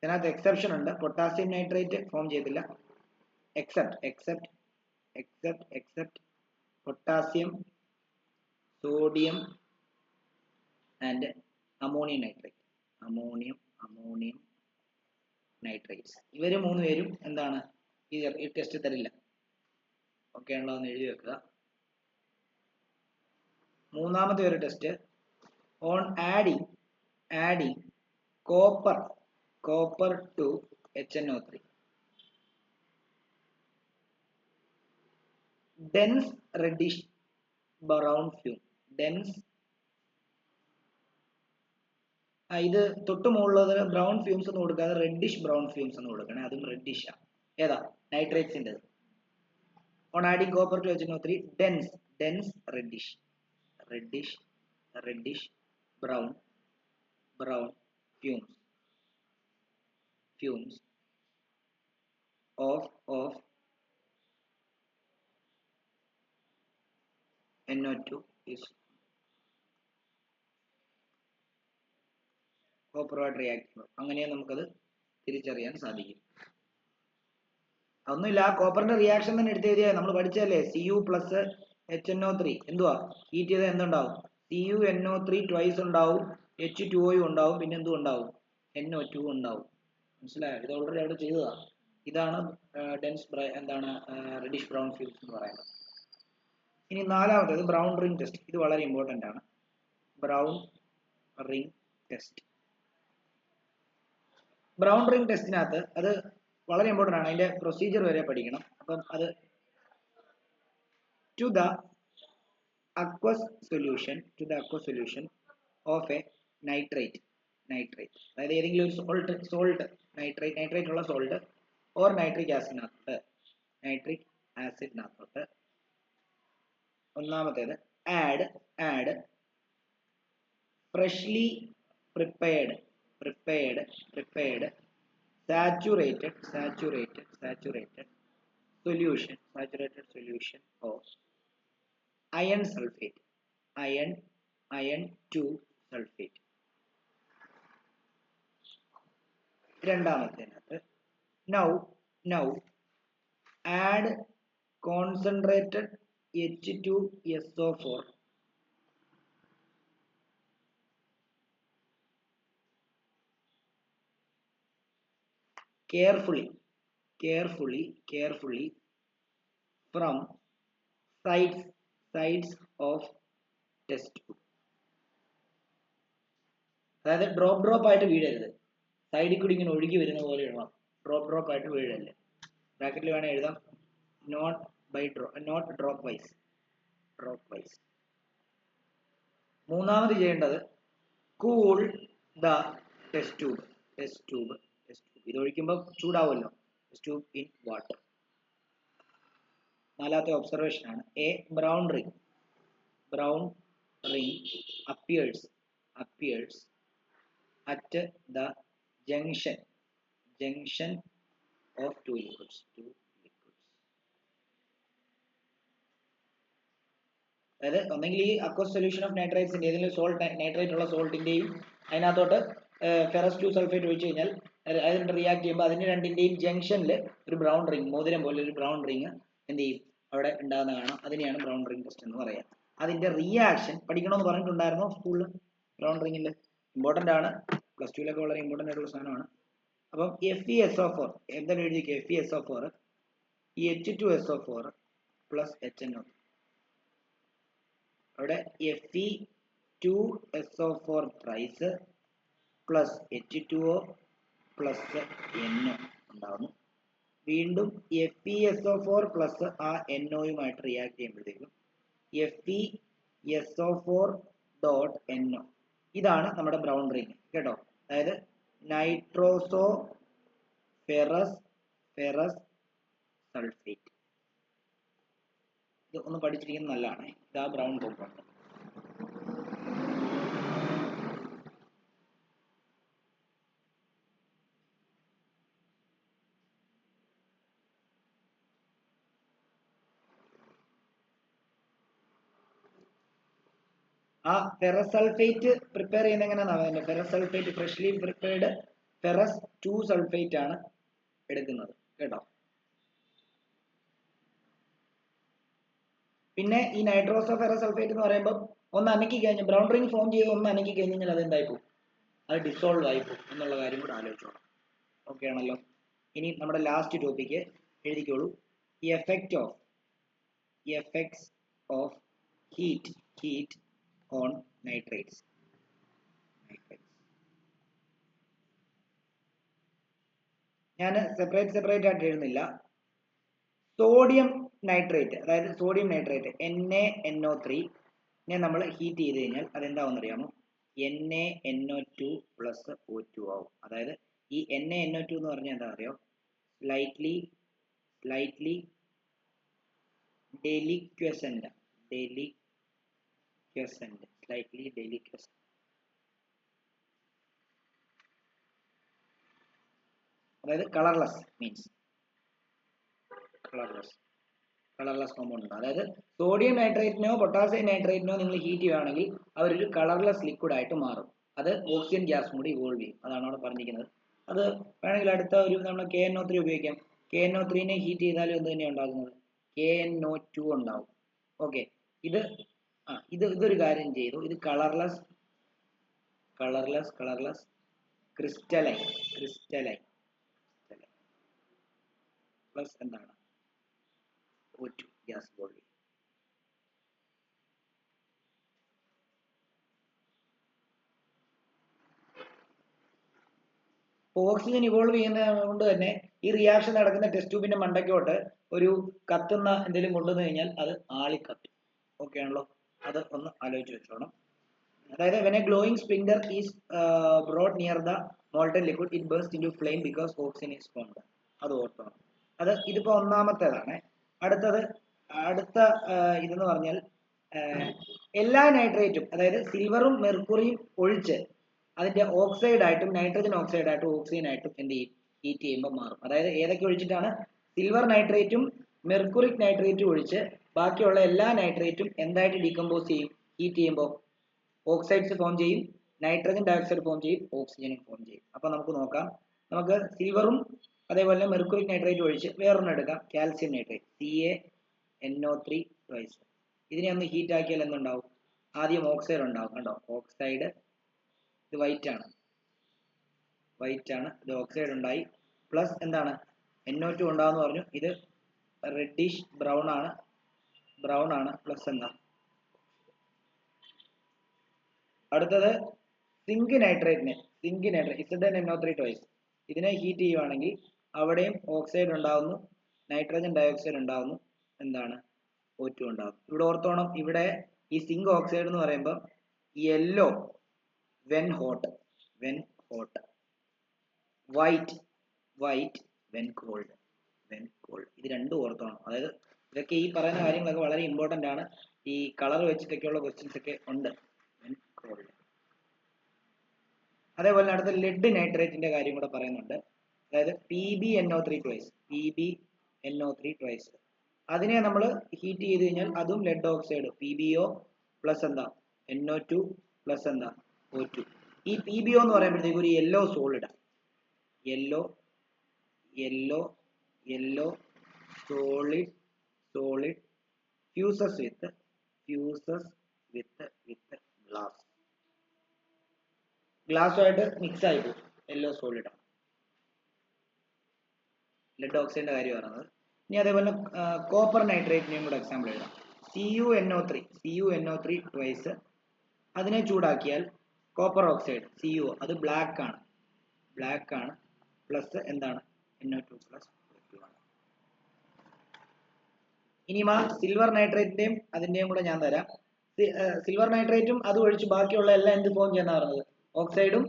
ഇതിനകത്ത് എക്സെപ്ഷൻ ഉണ്ട്. പൊട്ടാസ്യം നൈട്രേറ്റ് ഫോം ചെയ്തില്ല. Except potassium, sodium and ammonium nitrates. ഇവര് മൂന്നുപേരും എന്താണ് ഈ ടെസ്റ്റ് തരില്ല. ഓക്കെ ആണല്ലോ, ഒന്ന് എഴുതി വെക്കുക. മൂന്നാമത്തെ ഒരു test on adding copper to HNO3. dense reddish brown fume. ഇത് തൊട്ട് മുകളിലുള്ളത് ബ്രൗൺ ഫ്യൂംസ് എന്ന് കൊടുക്കാതെ റെഡിഷ് ബ്രൗൺ ഫ്യൂംസ് എന്ന് കൊടുക്കണേ. അതും റെഡിഷ് ആണ്. ഏതാ? നൈട്രേറ്റ്സിൻ്റെ. On adding copper to HNO3, dense reddish brown fumes of NO2 is കോപ്പറുമായിട്ട് റിയാക്ട് ചെയ്യുമ്പോൾ അങ്ങനെ നമുക്കത് തിരിച്ചറിയാൻ സാധിക്കും. അതൊന്നുമില്ല, ആ കോപ്പറിന്റെ റിയാക്ഷൻ തന്നെ എടുത്ത് എഴുതിയാൽ നമ്മൾ പഠിച്ചതല്ലേ, Cu പ്ലസ് HNO3 എന്തുവാ ഹീറ്റ് ചെയ്താൽ എന്തുണ്ടാവും, CuNO3 ട്വൈസ് ഉണ്ടാവും, H2O ഉണ്ടാവും, പിന്നെ എന്തും ഉണ്ടാവും, NO2 ഉണ്ടാവും. മനസ്സിലായോ? ഇത് ഓൾറെഡി അവിടെ ചെയ്തതാ. ഇതാണ് ഡെൻസ് എന്താണ് റെഡിഷ് ബ്രൗൺ ഫ്യൂംസ് എന്ന് പറയുന്നത്. ഇനി നാലാമത്തേത് ബ്രൗൺ റിംഗ് ടെസ്റ്റ്. ഇത് വളരെ ഇമ്പോർട്ടൻ്റ് ആണ്. Brown ring test. Brown ring ടെസ്റ്റിനകത്ത് അത് വളരെ ഇമ്പോർട്ടൻ്റ് ആണ്, അതിന്റെ പ്രൊസീജിയർ വരെ പഠിക്കണം. അപ്പം അത് to the aqueous solution of a nitrate, അതായത് ഏതെങ്കിലും ഒരു സോൾട്ട് നൈട്രേറ്റ് ഉള്ള സോൾട്ട് ഓർ നൈട്രിക് ആസിഡിനകത്തോട്ട് ഒന്നാമത്തേത് add freshly prepared saturated solution of iron 2 sulfate. രണ്ടാമത്തേനകത്ത് now add concentrated H2SO4 carefully from sides of test tube. അതായത് ഡ്രോപ്പ് ആയിട്ട് വീഴരുത്, സൈഡിൽ കൂടി ഇങ്ങനെ ഒഴുകി വരുന്ന പോലെ ഇടണം, ഡ്രോപ്പ് ആയിട്ട് വീഴല്ലേ. ബ്രാക്കറ്റിൽ വേണേൽ എഴുതാം നോട്ട് ഡ്രോപ്പ് വൈസ്. മൂന്നാമത് ചെയ്യേണ്ടത് കൂൾ ദ ടെസ്റ്റ് ട്യൂബ്. ഇത് ഒഴിക്കുമ്പോൾ ചൂടാവുമല്ലോ, ടെസ്റ്റ് ട്യൂബ് ഇൻ വാട്ടർ. നാലാമത്തെ ഒബ്സർവേഷൻ ആണ് A brown ring appears at the junction of two liquids. അതായത് ഒന്നെങ്കിൽ ഈ അക്വസ് സൊല്യൂഷൻ ഓഫ് നൈട്രേറ്റ്സിന്റെ ഏതെങ്കിലും നൈട്രേറ്റ് ഉള്ള സോൾട്ടിന്റെയും അതിനകത്തോട്ട് ഫെറസ് 2 സൾഫേറ്റ് ഒഴിച്ചു കഴിഞ്ഞാൽ അതിന് റിയാക്ട് ചെയ്യുമ്പോൾ അതിന്റെ രണ്ടിന്റെയും ജംഗ്ഷനിൽ ഒരു ബ്രൗൺ റിംഗ്, മോതിരം പോലെ ഒരു ബ്രൗൺ റിംഗ് എന്ത് ചെയ്യും, അവിടെ ഉണ്ടാകുന്ന കാണാം. അതിനെയാണ് ബ്രൗൺ റിംഗ് ടെസ്റ്റ് എന്ന് പറയാം. അതിന്റെ റിയാക്ഷൻ പഠിക്കണമെന്ന് പറഞ്ഞിട്ടുണ്ടായിരുന്നോ സ്കൂളിൽ? ബ്രൗൺ റിംഗിൽ ഇമ്പോർട്ടന്റ് ആണ്, പ്ലസ് ടുവിലൊക്കെ വളരെ ഇമ്പോർട്ടന്റ് ആയിട്ടുള്ള സാധനമാണ്. അപ്പം FeSO4 എന്തായാലും എഴുതിക്കുക, FeSO4 ഈ H2SO4 പ്ലസ് HNO, അവിടെ Fe2SO4 thrice plus H2O plus NO ഉണ്ടാവുന്നു. വീണ്ടും FeSO4 പ്ലസ് ആ NOയുമായിട്ട് റിയാക്ട് ചെയ്യുമ്പോഴത്തേക്കും FeSO4.NO. ഇതാണ് നമ്മുടെ ബ്രൗൺ റിംഗ് കേട്ടോ. അതായത് നൈട്രോസോ ഫെറസ് സൾഫേറ്റ്. ഇത് ഒന്ന് പഠിച്ചിരിക്കുന്നത് നല്ലതാണ്. ഇതാ ബ്രൗൺ കോമ്പൗണ്ട്. ആ ഫെറസ് സൾഫേറ്റ് പ്രിപ്പയർ ചെയ്യുന്ന എങ്ങനെയാണെന്ന് ferrous sulphate freshly prepared ferrous 2 sulphate ആണ് എടുക്കുന്നത് കേട്ടോ. പിന്നെ ഈ നൈട്രോസോ ഫെറസ് സൾഫേറ്റ് എന്ന് പറയുമ്പോൾ ഒന്ന് അനക്കി കഴിഞ്ഞ് ബ്രൗൺ റിംഗ് ഫോം ചെയ്ത് ഒന്ന് അനക്കി കഴിഞ്ഞാൽ അത് എന്തായി പോകും, അത് ഡിസോൾവ് ആയി പോകും എന്നുള്ള കാര്യം കൂടെ ആലോചിച്ചോളാം. ഓക്കെ ആണല്ലോ. ഇനി നമ്മുടെ ലാസ്റ്റ് ടോപ്പിക്ക് എഴുതിക്കോളൂ. Effects of heat on nitrates. ഞാൻ സെപ്പറേറ്റ് ആയിട്ട് എഴുതുന്നില്ല. സോഡിയം നൈട്രേറ്റ്, അതായത് സോഡിയം നൈട്രേറ്റ് NaNO3 നമ്മൾ ഹീറ്റ് ചെയ്ത് കഴിഞ്ഞാൽ അതെന്താവുന്ന അറിയാമോ, NaNO2 പ്ലസ് O2 ആവും. അതായത് ഈ NaNO2 എന്ന് പറഞ്ഞാൽ എന്താ അറിയോ, സ്ലൈറ്റ്ലി ഡെലിക്വസന്റ്, ഡെലിക്വസന്റ്, സ്ലൈറ്റ്ലി ഡെലിക്വസന്റ്. അതായത് കളർലെസ് മീൻസ് കളർലെസ് കോമ്പൗണ്ട് ഉണ്ട്. അതായത് സോഡിയം നൈട്രേറ്റിനോ പൊട്ടാസ്യം നൈട്രേറ്റിനോ നിങ്ങൾ ഹീറ്റ് ചെയ്യുകയാണെങ്കിൽ അവരൊരു കളർലെസ് ലിക്വിഡ് ആയിട്ട് മാറും. അത് ഓക്സിജൻ ഗ്യാസും കൂടി ഇവോൾവ് ചെയ്യും. അതാണ് അവിടെ പറഞ്ഞിരിക്കുന്നത്. അത് വേണമെങ്കിൽ അടുത്ത ഒരു നമ്മൾ KNO3 ഉപയോഗിക്കാം. KNO3നെ ഹീറ്റ് ചെയ്താലും എന്ത് തന്നെയാണ് ഉണ്ടാകുന്നത്? KNO2 ഉണ്ടാവും. ഓക്കെ, ഇതൊരു കാര്യം ചെയ്തു. ഇത് കളർലെസ് ക്രിസ്റ്റലൈൻ പ്ലസ് എന്താണ് O2 gas volume. Oxygen evolve ചെയ്യുന്നത് കൊണ്ട് തന്നെ ഈ റിയാക്ഷൻ നടക്കുന്ന ടെസ്റ്റ് ട്യൂബിന്റെ മണ്ടയ്ക്കോട്ട് ഒരു കത്തുന്ന എന്തെങ്കിലും കൊണ്ടുവന്നു കഴിഞ്ഞാൽ അത് ആളിക്കത്തും. ഓക്കെ ആണല്ലോ, അത് ഒന്ന് ആലോചിച്ച് വെച്ചോണം. അതായത് when a glowing splinter is brought near the molten liquid, it bursts into flame because oxygen is formed. അത് ഓർക്കണം. ഇതിപ്പോ ഒന്നാമത്തേതാണ്. അടുത്ത ഇതെന്ന് പറഞ്ഞാൽ എല്ലാ നൈട്രേറ്റും, അതായത് സിൽവറും മെർക്കുറിയും ഒഴിച്ച് അതിന്റെ ഓക്സൈഡ് ആയിട്ടും നൈട്രജൻ ഓക്സൈഡ് ആയിട്ടും ഓക്സിജൻ ആയിട്ടും എന്ത് ചെയ്യും? ഹീറ്റ് ചെയ്യുമ്പോൾ മാറും. അതായത് ഏതൊക്കെ ഒഴിച്ചിട്ടാണ്? സിൽവർ നൈട്രേറ്റും മെർക്കുറിക് നൈട്രേറ്റും ഒഴിച്ച് ബാക്കിയുള്ള എല്ലാ നൈട്രേറ്റും എന്തായിട്ട് ഡീകമ്പോസ് ചെയ്യും? ഹീറ്റ് ചെയ്യുമ്പോൾ ഓക്സൈഡ്സ് ഫോം ചെയ്യും, നൈട്രജൻ ഡയോക്സൈഡ് ഫോം ചെയ്യും, ഓക്സിജനും ഫോം ചെയ്യും. അപ്പൊ നമുക്ക് നോക്കാം. നമുക്ക് സിൽവറും അതേപോലെ മെർക്കുറിക് നൈട്രേറ്റ് ഒഴിച്ച് വേറൊന്നും എടുക്കാം, കാൽസ്യം നൈട്രേറ്റ്, CaNO3 ട്വൈസ്. ഇതിനെ ഒന്ന് ഹീറ്റ് ആക്കിയാൽ എന്തുണ്ടാവും? ആദ്യം ഓക്സൈഡ് ഉണ്ടാവും. കണ്ടോ, ഓക്സൈഡ്. ഇത് വൈറ്റ് ആണ്, ഇത് ഓക്സൈഡ് ഉണ്ടായി. പ്ലസ് എന്താണ്? NO2 ഉണ്ടാവെന്ന് പറഞ്ഞു. ഇത് റെഡിഷ് ബ്രൗൺ ആണ്. പ്ലസ് എന്താ? അടുത്തത് സിങ്ക് നൈട്രേറ്റ് ZnNO3 ട്വൈസ്. ഇതിനെ ഹീറ്റ് ചെയ്യുവാണെങ്കിൽ അവിടെയും ഓക്സൈഡ് ഉണ്ടാവുന്നു, നൈട്രജൻ ഡയോക്സൈഡ് ഉണ്ടാവുന്നു, എന്താണ്? O2 ഉണ്ടാവും. ഇവിടെ ഓർത്തോണം, ഇവിടെ ഈ സിങ്ക് ഓക്സൈഡ് എന്ന് പറയുമ്പോൾ yellow when hot, white when cold. ഇത് രണ്ടും ഓർത്തോണം. അതായത് ഇതൊക്കെ ഈ പറയുന്ന കാര്യങ്ങളൊക്കെ വളരെ ഇമ്പോർട്ടന്റ് ആണ്. ഈ കളർ വെച്ചിട്ടൊക്കെയുള്ള ക്വസ്റ്റ്യൻസ് ഒക്കെ ഉണ്ട്. അതേപോലെ അടുത്ത ലെഡ് നൈട്രേറ്റിന്റെ കാര്യം കൂടെ പറയുന്നുണ്ട്. അതായത് PbNO3 ട്വൈസ്. അതിനെ നമ്മൾ ഹീറ്റ് ചെയ്ത് കഴിഞ്ഞാൽ അതും ലെഡ് ഓക്സൈഡ്, PbO പ്ലസ് എന്താ? NO2 പ്ലസ് എന്താ? O2. ഈ PbO എന്ന് പറയുമ്പോഴത്തേക്ക് ഒരു yellow solid, yellow solid fuses with ഗ്ലാസുമായിട്ട് മിക്സ് ആയി പോകും. യെല്ലോ സോളിഡ് ആണ്, ലെഡ് ഓക്സൈഡിന്റെ കാര്യം പറയുന്നത്. ഇനി അതേപോലെ കോപ്പർ നൈട്രേറ്റിനെയും കൂടെ എക്സാമ്പിൾ എഴുതാം. CuNO3 twice. അതിനെ ചൂടാക്കിയാൽ കോപ്പർ ഓക്സൈഡ് CO, അത് ബ്ലാക്ക് ആണ്, പ്ലസ് എന്താണ്? NO2 പ്ലസ് O2 ആണ്. ഇനി സിൽവർ നൈട്രേറ്റിന്റെയും അതിന്റെയും കൂടെ ഞാൻ തരാം. സിൽവർ നൈട്രേറ്റും അത് ഒഴിച്ച് ബാക്കിയുള്ള എല്ലാം എന്ത് ഫോം ചെയ്യുന്ന പറഞ്ഞത്? ഓക്സൈഡും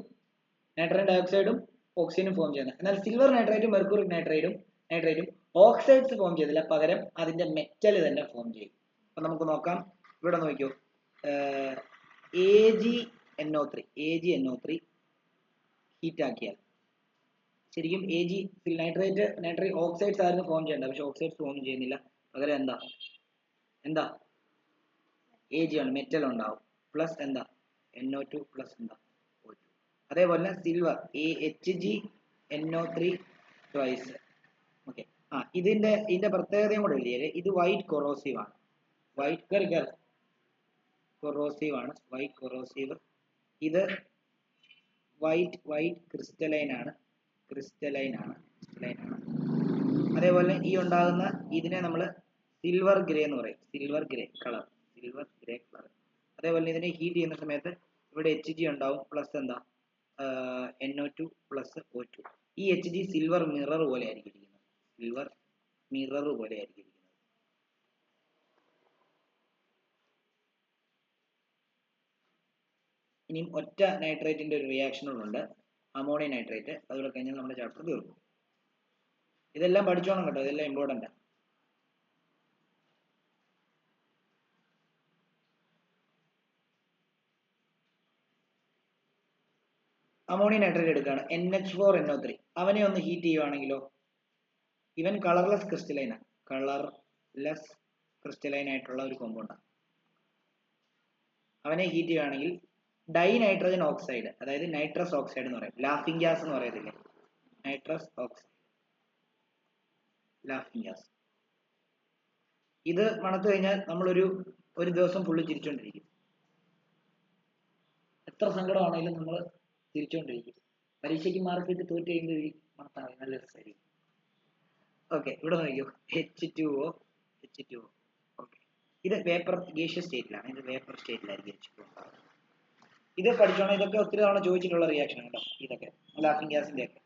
നൈട്രജൻ ഡയോക്സൈഡും ഓക്സിജനും ഫോം ചെയ്യുന്നത്. എന്നാൽ സിൽവർ നൈട്രേറ്റും മെർക്കുറിക് നൈട്രേറ്റും ഓക്സൈഡ്സ് ഫോം ചെയ്തില്ല, പകരം അതിന്റെ മെറ്റൽ തന്നെ ഫോം ചെയ്യും. അപ്പൊ നമുക്ക് നോക്കാം. ഇവിടെ നോക്കിയോ, AgNO3 ഹീറ്റ് ആക്കിയാൽ ശരിക്കും നൈട്രേറ്റ് ഓക്സൈഡ്സ് ആയിരുന്നു ഫോം ചെയ്യേണ്ടത്, പക്ഷെ ഓക്സൈഡ്സ് ഫോം ചെയ്യുന്നില്ല. പകരം എന്താ Ag ആണ്, മെറ്റൽ ഉണ്ടാവും. പ്ലസ് എന്താ? NO2 പ്ലസ് എന്താ? O2. അതേപോലെ സിൽവർ HgNO3 ട്വൈസ്. ഓക്കെ, ഇതിന്റെ പ്രത്യേകതയും കൂടെ എഴുതിയാല്, ഇത് വൈറ്റ് കൊറോസീവ് ആണ്. ഇത് വൈറ്റ് ക്രിസ്റ്റലൈൻ ആണ്. അതേപോലെ ഈ ഉണ്ടാകുന്ന ഇതിനെ നമ്മൾ സിൽവർ ഗ്രേ എന്ന് പറയും, സിൽവർ ഗ്രേ കളർ. അതേപോലെ ഇതിനെ ഹീറ്റ് ചെയ്യുന്ന സമയത്ത് ഇവിടെ Hg ഉണ്ടാവും, പ്ലസ് എന്താ? NO2 plus O2. ഈ Hg സിൽവർ മിറർ പോലെ ആയിരിക്കും ഇരിക്കുന്നത്. ഇനിയും ഒറ്റ നൈട്രേറ്റിന്റെ ഒരു റിയാക്ഷനുകളുണ്ട്, അമോണിയം നൈട്രേറ്റ്. അതുകൂടെ കഴിഞ്ഞാൽ നമ്മുടെ ചാപ്റ്റർ തീർക്കും. ഇതെല്ലാം പഠിച്ചോണം കേട്ടോ, ഇതെല്ലാം ഇമ്പോർട്ടൻ്റ് ആണ്. അമോണിയം നൈട്രേറ്റ് എടുക്കുകയാണ് NH4NO3. അവനെ ഒന്ന് ഹീറ്റ് ചെയ്യുവാണെങ്കിലോ, ഇവൻ കളർലെസ് ക്രിസ്റ്റലൈനാണ്, കളർലെസ് ക്രിസ്റ്റലൈൻ ആയിട്ടുള്ള ഒരു കോമ്പൗണ്ടാണ്. അവനെ ഹീറ്റ് ചെയ്യുകയാണെങ്കിൽ ഡൈ നൈട്രജൻ ഓക്സൈഡ്, അതായത് നൈട്രസ് ഓക്സൈഡ് എന്ന് പറയും, ലാഫിംഗ് ഗ്യാസ് എന്ന് പറയത്തില്ലേ, നൈട്രസ് ഓക്സൈഡ്, ലാഫിംഗ് ഗ്യാസ്. ഇത് മണത്ത് കഴിഞ്ഞാൽ നമ്മളൊരു ദിവസം ഫുള്ള് ചിരിച്ചോണ്ടിരിക്കും. എത്ര സങ്കടമാണെങ്കിലും നമ്മൾ ചിരിച്ചോണ്ടിരിക്കും. പരീക്ഷയ്ക്ക് മാർക്ക് ഇട്ട് തോറ്റ് കഴിയുമ്പോൾ മണത്താണ് നല്ല രസമായിരിക്കും. ഓക്കെ, ഇവിടെ നോക്കിയോ, H2O. ഓക്കെ, ഇത് വേപ്പർ ഗേഷ്യസ് സ്റ്റേറ്റിലാണ്, ഇത് വേപ്പർ സ്റ്റേറ്റിലായിരിക്കും H2O ഉണ്ടാവുന്നത്. ഇത് പഠിച്ചോണം, ഇതൊക്കെ ഒത്തിരി തവണ ചോദിച്ചിട്ടുള്ള റിയാക്ഷൻ കേട്ടോ, ഇതൊക്കെ ലാഫിംഗ് ഗ്യാസിന്റെ ഒക്കെ.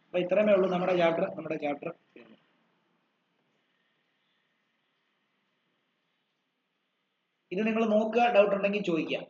അപ്പൊ ഇത്രയുമേ ഉള്ളൂ നമ്മുടെ ചാപ്റ്റർ. ഇത് നിങ്ങൾ നോക്കുക, ഡൗട്ട് ഉണ്ടെങ്കിൽ ചോദിക്കാം.